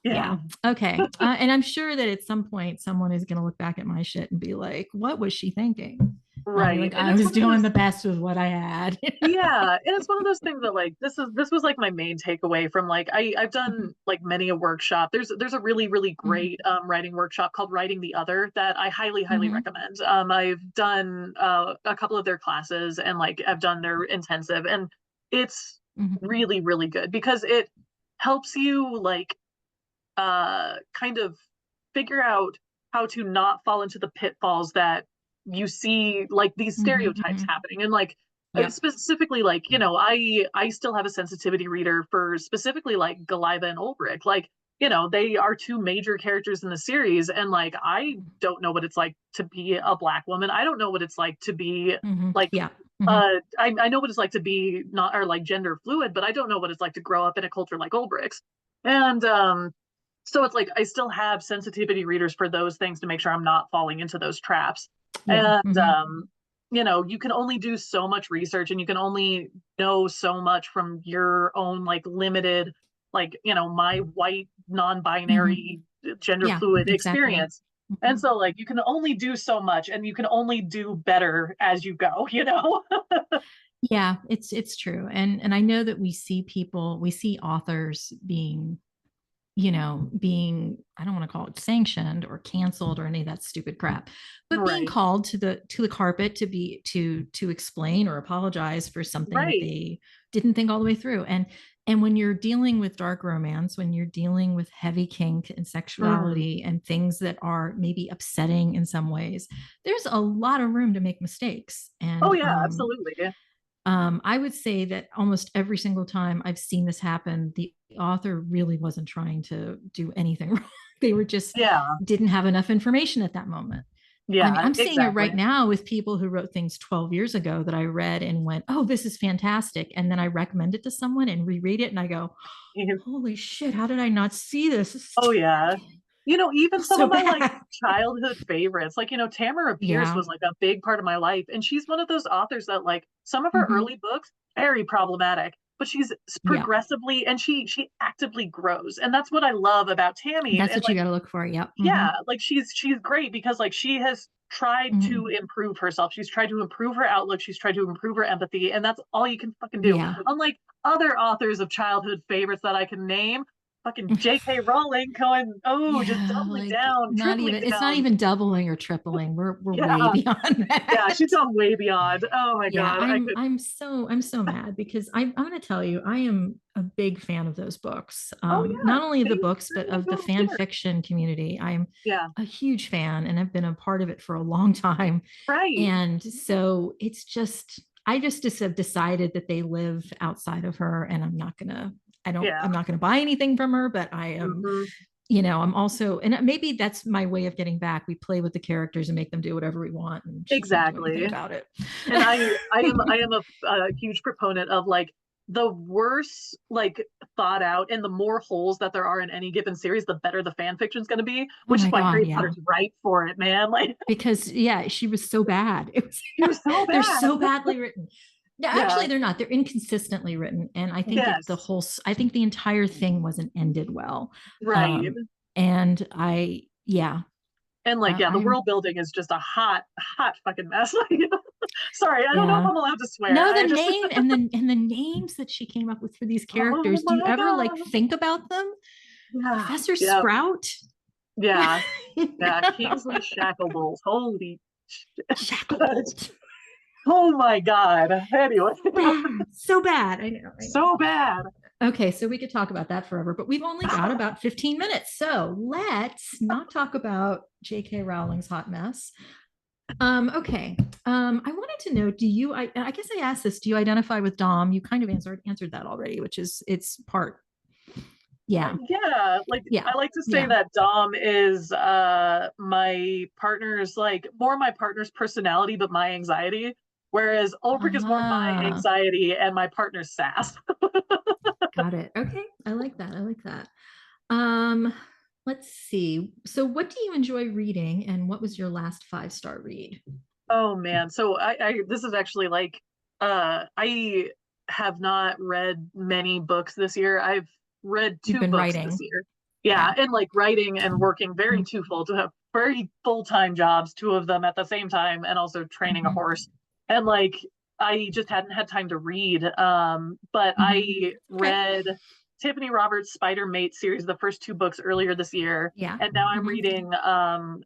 Yeah. Yeah. Okay. And I'm sure that at some point someone is going to look back at my shit and be like, what was she thinking? And I'll be Right. like, And I it's was one of doing those, the best with what I had. yeah, and it's one of those things that like this was like my main takeaway from like I've done like many a workshop. There's a really, really Mhm, great writing workshop called Writing the Other that I highly, highly mhm, recommend. I've done a couple of their classes and like I've done their intensive and it's mhm, really, really good because it helps you like kind of figure out how to not fall into the pitfalls that you see like these mhm, stereotypes mhm. happening and like Yep. specifically like I still have a sensitivity reader for specifically like Goliva and Ulbrich, like they are two major characters in the series and like I don't know what it's like to be a black woman. I don't know what it's like to be Mhm, like yeah. Mhm, I know what it's like to be not or like gender fluid, but I don't know what it's like to grow up in a culture like Ulbrich's. And so it's like I still have sensitivity readers for those things to make sure I'm not falling into those traps. yeah. And Mhm, you can only do so much research and you can only know so much from your own like limited like, my white mhm. non-binary gender Yeah, fluid exactly. experience. And Mhm. so like you can only do so much and you can only do better as you go. Yeah, it's true. And I know that we see authors being being, I don't want to call it sanctioned or canceled or any of that stupid crap, but being Right. called to the carpet to explain or apologize for something that Right. they didn't think all the way through. And when you're dealing with dark romance, when you're dealing with heavy kink and Mm. sexuality and things that are maybe upsetting in some ways, there's a lot of room to make mistakes. Oh And yeah, absolutely. I would say that almost every single time I've seen this happen, the author really wasn't trying to do anything wrong. They were just Yeah. didn't have enough information at that moment. I mean, Yeah, I'm seeing it exactly. right now with people who wrote things 12 years ago that I read and went, oh, this is fantastic. And then I recommend it to someone and reread it and I go, holy shit, how did I not see this? This Oh yeah. Even some so of my like bad. childhood favorites, like, Tamara Pierce Yeah. was like a big part of my life. And she's one of those authors that like some of her Mm-hmm. early books, very problematic, but she's Yeah. progressively and she actively grows. And that's what I love about Tammy. That's And what you like, got to look for. Yep. Mm-hmm. yeah, like she's great because like she has tried to Mm-hmm. improve herself. She's tried to improve her outlook. She's tried to improve her empathy, and that's all you can fucking do. Yeah. Unlike other authors of childhood favorites that I can name, fucking J.K. Rowling going, oh, just Yeah, doubling like down, not tripling even it's not down. even doubling or tripling. We're way Yeah, beyond yeah, that. she's gone way beyond. Oh my Yeah, god, I I'm could. I'm so I'm so mad because I'm going to tell you I am a big fan of those books. Oh Not yeah, only the they books but certainly of the go fan here. fiction community. I'm Yeah, a huge fan and I've been a part of it for a long time. right. And so it's just I just have decided that they live outside of her and Yeah. I'm not going to buy anything from her, but I am, Hmm. I'm also, and maybe that's my way of getting back. We play with the characters and make them do whatever we want, and she can't do anything Exactly. about it. And I am a huge proponent of like the worse like thought out and the more holes that there are in any given series, the better the fan fiction is going to be. Oh Which is my why God, Harry yeah. Potter's right for it, man. Like Because yeah, she was so bad. It was he was so they're bad. so badly written. No, Yeah. actually, they're not. They're inconsistently written, and Yes. I think the entire thing wasn't ended well. Right. And I, yeah, And like, yeah, the I'm, world building is just a hot fucking mess. Sorry, I don't know if yeah. I'm allowed to swear. No, the I just name and the names that she came up with for these oh characters. Do you my ever like god. think about them? Yeah. Professor Yeah. Sprout, Yeah. Yeah. Kingsley Shacklebolt. Holy shit. Shacklebolt. Oh my god. Anyway. Bad, so bad. I know, I know. So bad. Okay, so we could talk about that forever, but we've only got about 15 minutes. So let's not talk about J.K. Rowling's hot mess. Okay. I wanted to know, I guess I asked this, do you identify with Dom? You kind of answered that already, which is it's part. Yeah. Yeah, like Yeah. I like to say Yeah. that Dom is my partner's like more my partner's personality, but my anxiety. Whereas Ulrich is more my Ah, anxiety and my partner's sass. got it. Okay. I like that. I like that. Um, let's see. So what do you enjoy reading and what was your last five-star read? Oh man. So I this is actually like I have not read many books this year. I've read You've two been books this writing. year. Yeah, Yeah. and like writing and working very Mhm. twofold to have very full-time jobs, two of them at the same time, and also training a Mhm. horse. And like I just hadn't had time to read. But Mhm. I Okay. read Tiffany Roberts' Spider Mate series, the first two books earlier this year. Yeah. And now I'm Mhm. reading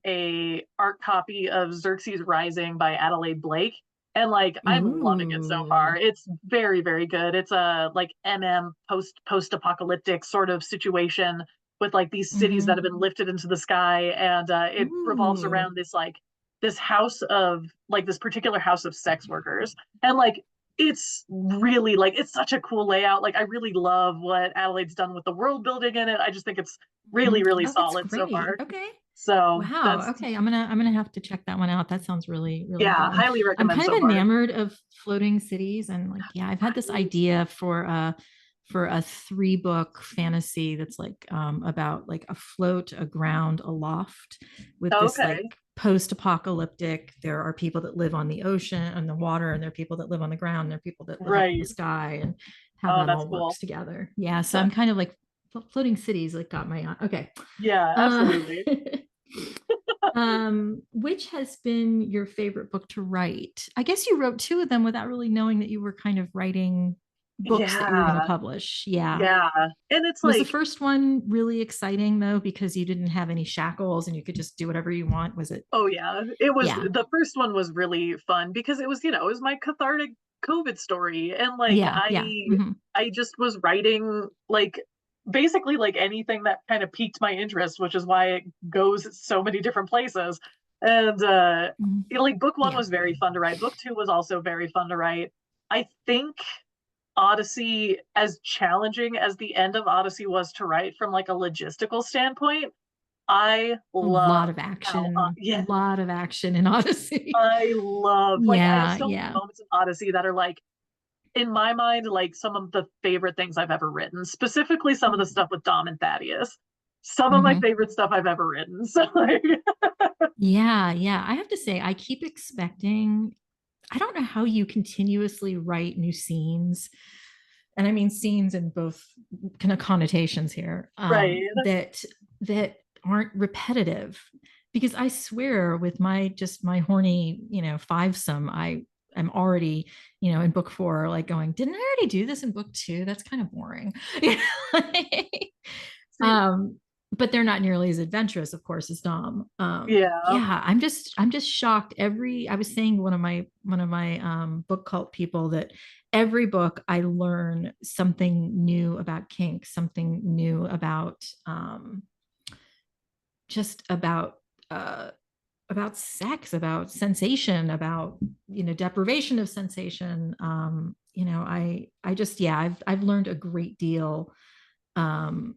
a art copy of Xerxes Rising by Adelaide Blake. And like I'm loving it so Ooh. far. It's very, very good. It's a like post apocalyptic sort of situation with like these cities that Mhm. have been lifted into the sky, and it revolves Ooh. around this house of like this particular house of sex workers. And like it's really like it's such a cool layout. Like I really love what Adelaide's done with the world building in it. I just think it's really, Mhm. really Oh, that's solid so great. far. Okay. So Wow. that's Okay. I'm gonna have to check that one out. That sounds really, really yeah, good. highly I'm recommend kind so of far. enamored of floating cities and like, yeah, I've had this idea for a three book fantasy that's like about like afloat, aground, aloft with this like Okay. post-apocalyptic. There are people that live on the ocean and the water, and there are people that live on the ground, and there are people that live up in the Right. sky, and how Oh, that that's all cool. works together. Yeah. So I'm kind of like floating cities like got my eye. Okay. Yeah, Uh, absolutely. which has been your favorite book to write? I guess you wrote two of them without really knowing that you were kind of writing books that you were going to Yeah. publish. Yeah. Yeah. And it's Was the like, first one really exciting though, because you didn't have any shackles and you could just do whatever you want? Was it? oh yeah, it was, Yeah. the first one was really fun because it was, it was my cathartic COVID story. And like Yeah. Yeah. Hmm. I just was writing like basically like anything that kind of piqued my interest, which is why it goes so many different places. And like book one Yeah. was very fun to write. Book two was also very fun to write. I think Odyssey, as challenging as the end of Odyssey was to write from like a logistical standpoint, I A love lot of how action, a yeah, lot of action in Odyssey. I love, like, I have Yeah. so many Yeah. moments in Odyssey that are like, in my mind, like some of the favorite things I've ever written, specifically some of the stuff with Dom and Thaddeus. Some of my Hmm. favorite stuff I've ever written. So like, Yeah. Yeah. I have to say, I keep expecting, I don't know how you continuously write new scenes, and I mean scenes in both kind of connotations here, right, that aren't repetitive. Because I swear, with my just my horny, fivesome, I am already, in book four, like going, didn't I already do this in book two? That's kind of boring. see, um, but they're not nearly as adventurous, of course, as Dom. yeah, Yeah, I'm just shocked. I was saying to one of my book cult people that every book I learn something new about kink, something new about just uh about sex, about sensation, about deprivation of sensation. I just, yeah, I've learned a great deal. Um,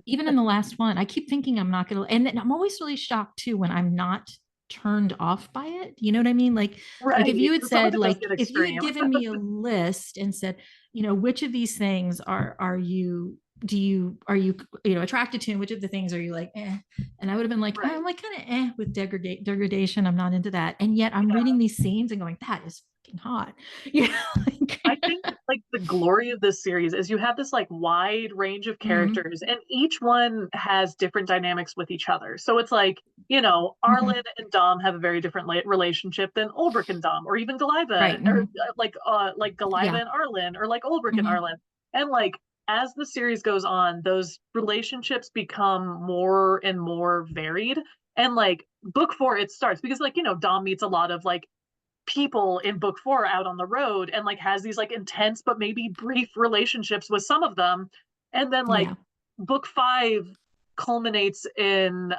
Even in the last one, I keep thinking I'm not gonna, and then I'm always really shocked too when I'm not turned off by it. You know what I mean? Like if right. you had Some of said, it does like get if you had extreme. given me a list and said, which of these things are you do you are you attracted to, and which of the things are you like, and I would have been like, Right. I'm like kind of with degradation. I'm not into that. And yet I'm Yeah. reading these scenes and going, that is fucking hot. You know, I like, think like the glory of this series is you have this like wide range of mm, characters and each one has different dynamics with each other. So it's like, Arlen mhm. and Dom have a very different relationship than Ulbrich and Dom, or even Galiva, Right. or Mhm. like Galiva Yeah. and Arlen, or like Ulbrich and Mhm. Arlen. And like as the series goes on, those relationships become more and more varied. And like book four, it starts because like, Dom meets a lot of like people in book four out on the road and like has these like intense but maybe brief relationships with some of them. And then like Yeah. book five culminates in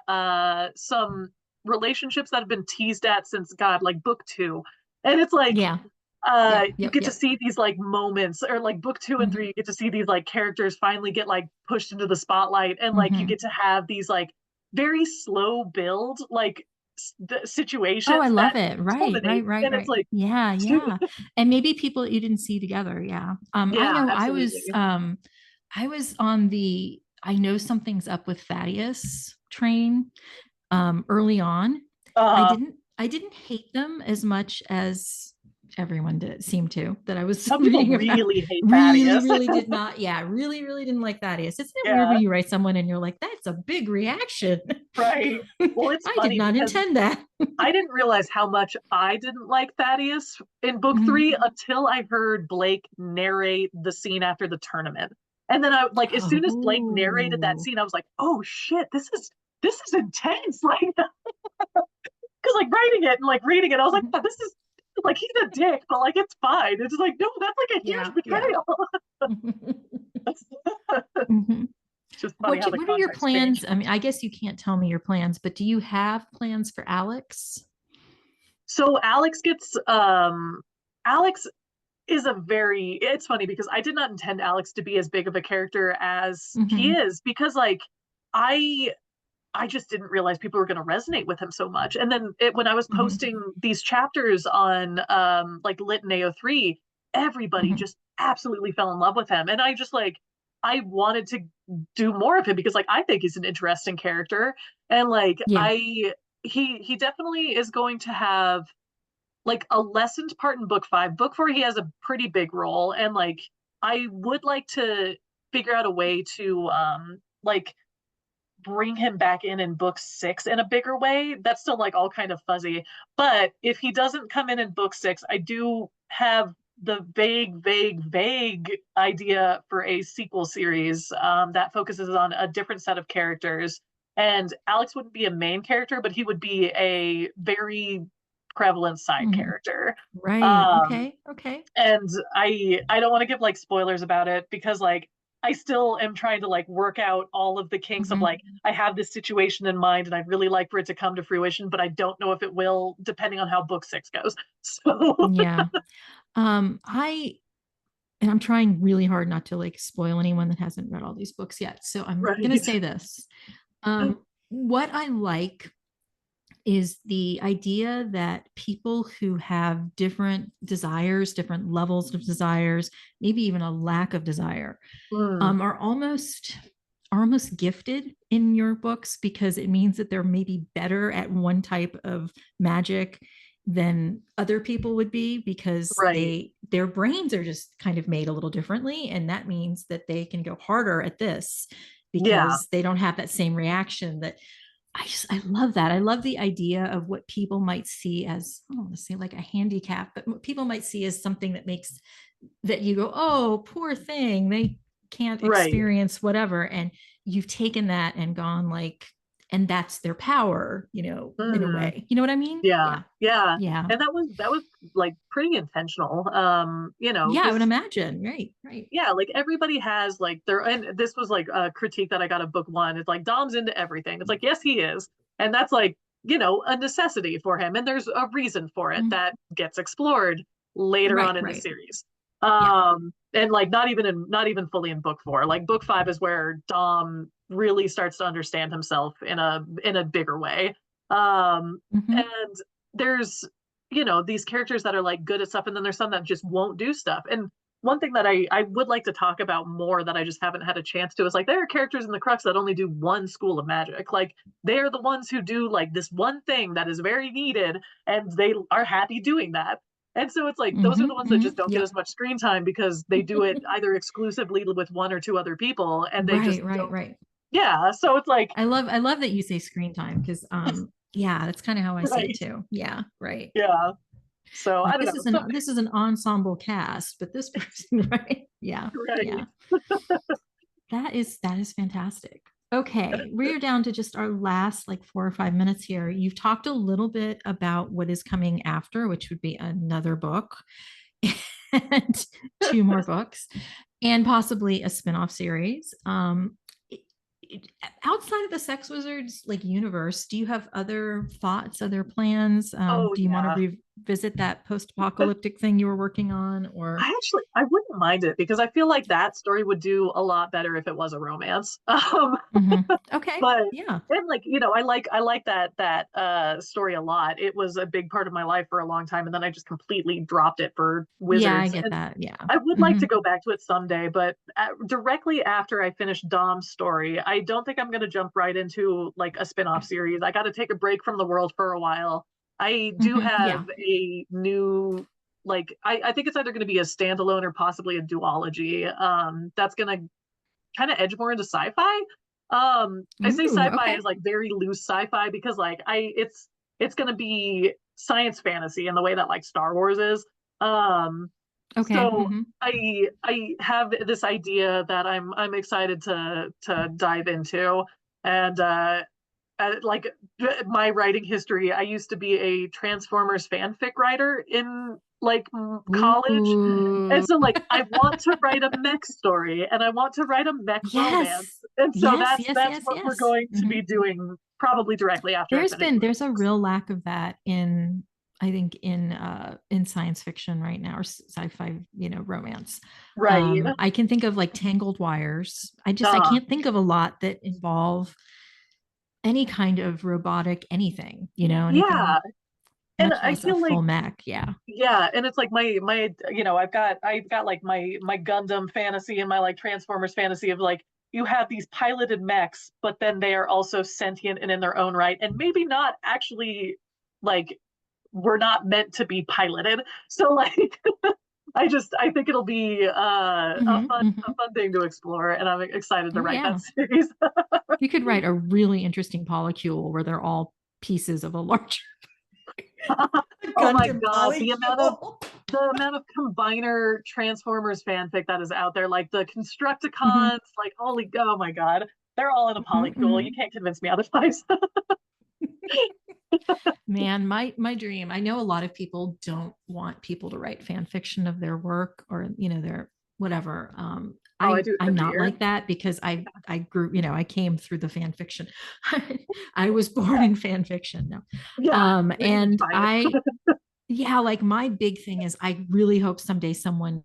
some relationships that have been teased at since God, like book two. And it's like Yeah. Yep. you Yep. get to Yep. see these like moments, or like book two and three, Hmm. you get to see these like characters finally get like pushed into the spotlight, and like you Hmm. get to have these like very slow build like Oh, I situations that love it. Right. culminate, Right. Right. and it's Right. like Yeah. Yeah. And maybe people that you didn't see together. Yeah. I yeah, know absolutely. I was on the I know something's up with Thaddeus train early on. uh I didn't hate them as much as everyone did seem to, that I was some people reading about. really hate Really, Thaddeus. really did not. Yeah, really, really didn't like Thaddeus. Isn't it weird Yeah, when you write someone and you're like, that's a big reaction? right. Well, it's I did funny not because intend that. I didn't realize how much I didn't like Thaddeus in book Mhm. three until I heard Blake narrate the scene after the tournament. And then I like as soon as Blake narrated that Oh, scene, I was like, oh shit, this is intense. Like because like writing it and like reading it, I was like, oh, this is like he's a dick, but like it's fine. It's just like, no, that's like a huge yeah, yeah. betrayal. Mhm. It's just funny how the What are your context plans? changed. I mean, I guess you can't tell me your plans, but do you have plans for Alex? So Alex is a very, it's funny because I did not intend Alex to be as big of a character as he Hmm. is, because like I I just didn't realize people were going to resonate with him so much. And then when I was Hmm. posting these chapters on like Lit and AO3, everybody Hmm. just absolutely fell in love with him. And I just like I wanted to do more of him because like I think he's an interesting character. And like Yeah, he definitely is going to have like a lessened part in book five. Book four, he has a pretty big role. And like I would like to figure out a way to like bring him back in book six in a bigger way. That's still like all kind of fuzzy. But if he doesn't come in book six, I do have the vague idea for a sequel series that focuses on a different set of characters. And Alex wouldn't be a main character, but he would be a very prevalent side Mhm. character. Right. Um, Okay. Okay. and I don't want to give like spoilers about it because like I still am trying to like work out all of the kinks of Mhm. like I have this situation in mind and I'd really like for it to come to fruition, but I don't know if it will depending on how book 6 goes. So Yeah. I and I'm trying really hard not to like spoil anyone that hasn't read all these books yet. So I'm gonna right. say this. What I like is the idea that people who have different desires, different levels of desires, maybe even a lack of desire, Mm, are almost gifted in your books because it means that they're maybe better at one type of magic than other people would be because right. their brains are just kind of made a little differently, and that means that they can go harder at this Yeah. because they don't have that same reaction that I love that. I love the idea of what people might see as, I don't want to say like a handicap, but what people might see as something that makes that you go, oh, poor thing. They can't Right. experience whatever. And you've taken that and gone like, and that's their power, in a Mm, way. You know what I mean? yeah. Yeah. Yeah. Yeah. And that was like pretty intentional. Yeah, I would because imagine. Right. Right. yeah, like everybody has like their, and this was like a critique that I got of book 1. It's like Dom's into everything. It's like, yes, he is. And that's like, a necessity for him. And there's a reason for it Mhm. that gets explored later Right. on in the Right. series. Yeah. And like not even fully in book 4. Like book 5 is where Dom really starts to understand himself in a bigger way. Hmm. And there's, these characters that are like good at stuff, and then there's some that just won't do stuff. And one thing that I would like to talk about more that I just haven't had a chance to is like there are characters in the Crux that only do one school of magic. Like they're the ones who do like this one thing that is very needed and they are happy doing that. And so it's like those are Hmm. the ones that Hmm. just don't get Yep. as much screen time because they do it either exclusively with one or two other people and they just Right. Right. don't. Right. Yeah. So it's like, I love that you say screen time because yeah, that's kind of how I see it right. too. Yeah, right. Yeah. So I Like don't this know. is So, an ensemble cast, but this person, right? Yeah, right. yeah. That is fantastic. Okay, we're down to just our last like 4 or 5 minutes here. You've talked a little bit about what is coming after, which would be another book and two more books, and possibly a spin-off series. It- Outside of the Sex Wizards like universe, do you have other thoughts, other plans? Oh Do you want to yeah. revisit that post-apocalyptic thing you were working on, or? I wouldn't mind it because I feel like that story would do a lot better if it was a romance. Mhm. Okay, But yeah. and like I like that story a lot. It was a big part of my life for a long time, and then I just completely dropped it for Yeah, I Wizards. get And that. Yeah. I would like Hmm. to go back to it someday, but directly after I finish Dom's story, I don't think I'm going to jump right into like a spin-off series. I got to take a break from the world for a while. I do Hmm. have Yeah. a new like I think it's either going to be a standalone or possibly a duology. That's going to kind of edge more into sci-fi. I say Ooh, sci-fi is okay. like very loose sci-fi because like it's going to be science fantasy in the way that like Star Wars is. Um, Okay. so Hmm. I have this idea that I'm excited to dive into, and like my writing history, I used to be a Transformers fanfic writer in like college. And Ooh. so like I want to write a mech story and I want to write a mech romance. Yes. And so Yes, that's yes, that's yes, what we're yes. going to Hmm. be doing probably directly after I finish with There's a books. real lack of that in, I think, in science fiction right now, or sci-fi, romance. Right. I can think of like Tangled Wires. I Uh, can't think of a lot that involve any kind of robotic anything, anything yeah. And much I less a feel like full mech. Yeah. yeah, and it's like my I've got like my Gundam fantasy and my like Transformers fantasy of like you have these piloted mechs, but then they are also sentient and in their own right, and maybe not actually like we're not meant to be piloted. So like I think it'll be Hmm. a Hmm. fun thing to explore, and I'm excited to Oh write that yeah. series. You could write a really interesting polycule where they're all pieces of a larger Oh my Gundam God, polycule. the amount of combiner Transformers fanfic that is out there, like the Mhm, Constructicons, like holy, oh my god, they're all in a mhm, polycule. You mhm. can't convince me otherwise. Man, my dream. I know a lot of people don't want people to write fan fiction of their work or their whatever. Oh, I do it I'm every not year. like that because I grew, I came through the fan fiction. I was born in fan fiction. No. Yeah, breathing And fire. yeah, like my big thing is I really hope someday someone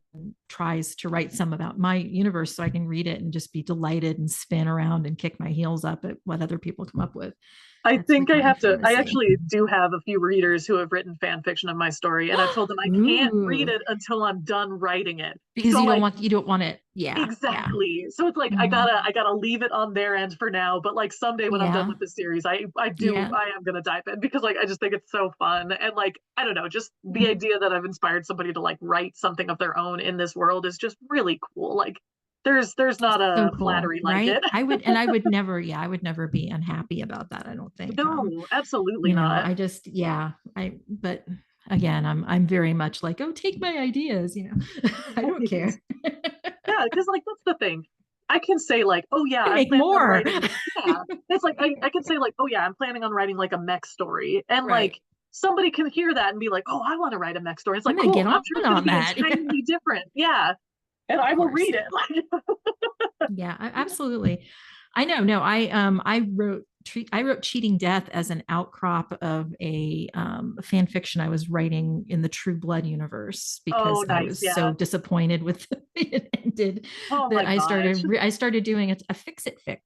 tries to write some about my universe so I can read it and just be delighted and spin around and kick my heels up at what other people come up with. I That's think like I my have to. I fantasy. actually do have a few readers who have written fan fiction of my story, and I've told them I can't read Ooh, it until I'm done writing it. because So like you don't want it. Yeah, yeah. exactly. So it's like Hmm. I gotta leave it on their end for now. But like someday when I'm done Yeah, with the series, yeah. I am gonna dive in because like I just think it's so fun and like I don't know, just the Mhm. idea that I've inspired somebody to like write something of their own in this world is just really cool. Like there's not So a cool, flattery like right? it. I would never, yeah, I would never be unhappy about that. I don't think. No, absolutely not. I just, yeah, but again, I'm very much like, oh, take my ideas, I don't care. Yeah, because like that's the thing. I can say like, oh yeah, And I'm make planning on more. writing. Yeah, it's like I can say like, oh yeah, I'm planning on writing like a mech story, and Right. like somebody can hear that and be like, oh, I want to write a mech story. It's I'm like going to cool. get I'm sure it's going to on be that. entirely different. Yeah, and Of I will course. read it. Like, Yeah, absolutely. I know. No, I wrote Cheating Death as an outcrop of a fan fiction I was writing in the True Blood universe because oh, I nice. was Yeah. so disappointed with the way it ended Oh that my gosh. I started doing a fix it fic.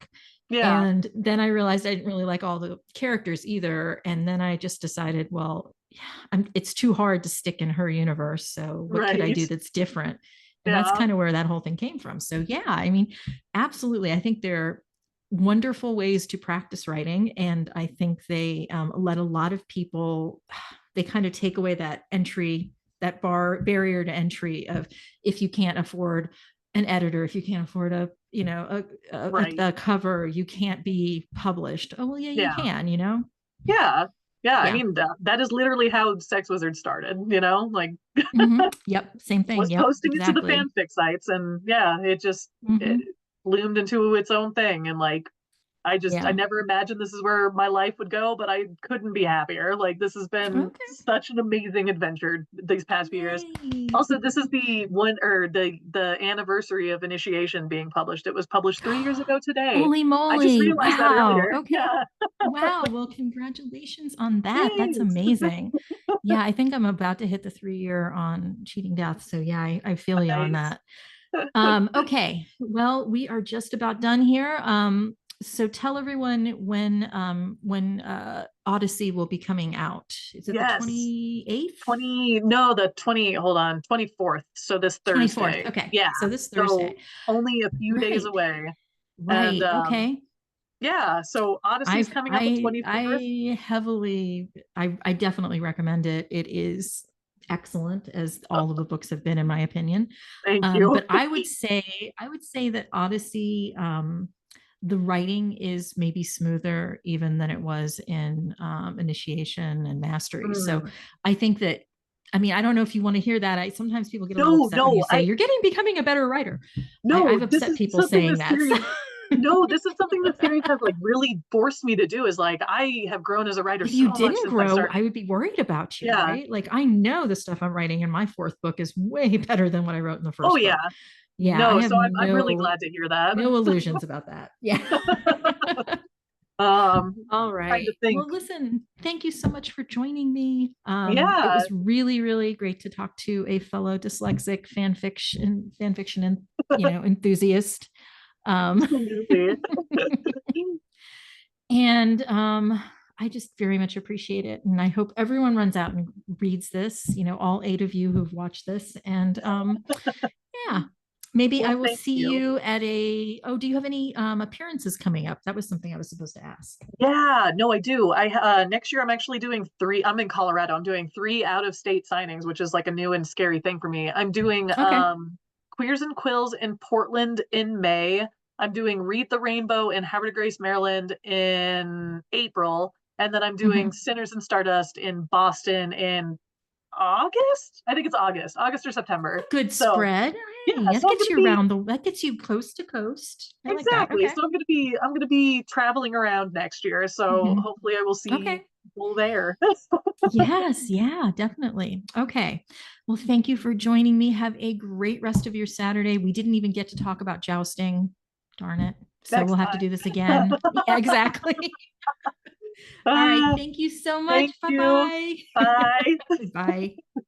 Yeah. And then I realized I didn't really like all the characters either. And then I just decided, well, yeah, it's too hard to stick in her universe. So what could I Right. do that's different? And that's Yeah. kind of where that whole thing came from. So yeah, I mean, absolutely. I think they're wonderful ways to practice writing. And I think they let a lot of people, they kind of take away that entry, that barrier to entry of if you can't afford an editor, if you can't afford Right. a cover, you can't be published. Oh, well, yeah, you Yeah. can. Yeah. Yeah. I Yeah. mean, that is literally how Sex Wizard started, like Yep. Same thing. was Yep. posting it to the Exactly. fanfic sites and yeah, it Hmm. bloomed into its own thing and like I Yeah. never imagined this is where my life would go, but I couldn't be happier. Like this has been Okay. such an amazing adventure these past few years. Yay. Also, this is the one or the anniversary of Initiation being published. It was published 3 years ago today. Holy I just moly. realized that Wow. earlier. Okay. Yeah. Wow. Well, congratulations on that. That's Thanks. amazing. Yeah, I think I'm about to hit the 3 year on cheating death. So yeah, I feel you on Nice. that. Okay. Well, we are just about done here. So tell everyone when Odyssey will be coming out. Is it the Yes. 28th? 20, no, the 20, hold on, 24th. So this 24th. Thursday. Okay. Yeah. So this So Thursday. only a few days Right. away. And Right. Okay. yeah, so Odyssey's coming out the 24th. I definitely recommend it. It is excellent as all of the books have been in my opinion. Thank you. But I would say that Odyssey, the writing is maybe smoother even than it was in Initiation and Mastery. So Mm. I think that, I mean, I don't know if you want to hear that. I sometimes people get a little No, upset when you no, say you're getting becoming a better writer. no, I've this upset is people something saying this that. series, no, this is something the series has like really forced me to do is like, I have grown as a writer If you so much didn't since I grow, started. I would be worried about you, Yeah. right? Like I know the stuff I'm writing in my fourth book is way better than what I wrote in the Oh, first yeah. book. Yeah, I No, have so I'm really glad to hear that. no illusions about that. Yeah. All Trying to right. think. Well, listen, thank you so much for joining me. It Yeah, was really, really great to talk to a fellow dyslexic fan fiction and enthusiast. Um, absolutely. and I just very much appreciate it. And I hope everyone runs out and reads this, all 8 of you who've watched this. And yeah, maybe I Well, will thank see you. you at do you have any appearances coming up? That was something I was supposed to ask. Yeah, no, I do. I next year I'm actually doing three. I'm in Colorado. I'm doing three out of state signings, which is like a new and scary thing for me. I'm doing Okay. Queers and Quills in Portland in May. I'm doing Read the Rainbow in Havre de Grace, Maryland in April, and then I'm doing Mhm. Sinners and Stardust in Boston in August. I think it's August or September. Good So spread. Hey, yeah, that so I'm gets gonna you be around that gets you coast to coast. I like that. exactly. Okay. So I'm gonna be traveling around next year. So Mhm. hopefully I will see Okay. people there. Yes, yeah, definitely. Okay. Well, thank you for joining me. Have a great rest of your Saturday. We didn't even get to talk about jousting. Darn it. So Next we'll have to do this time. again. Yeah, exactly. All right. Thank you so much. Thank you. Bye-bye. Bye. Bye.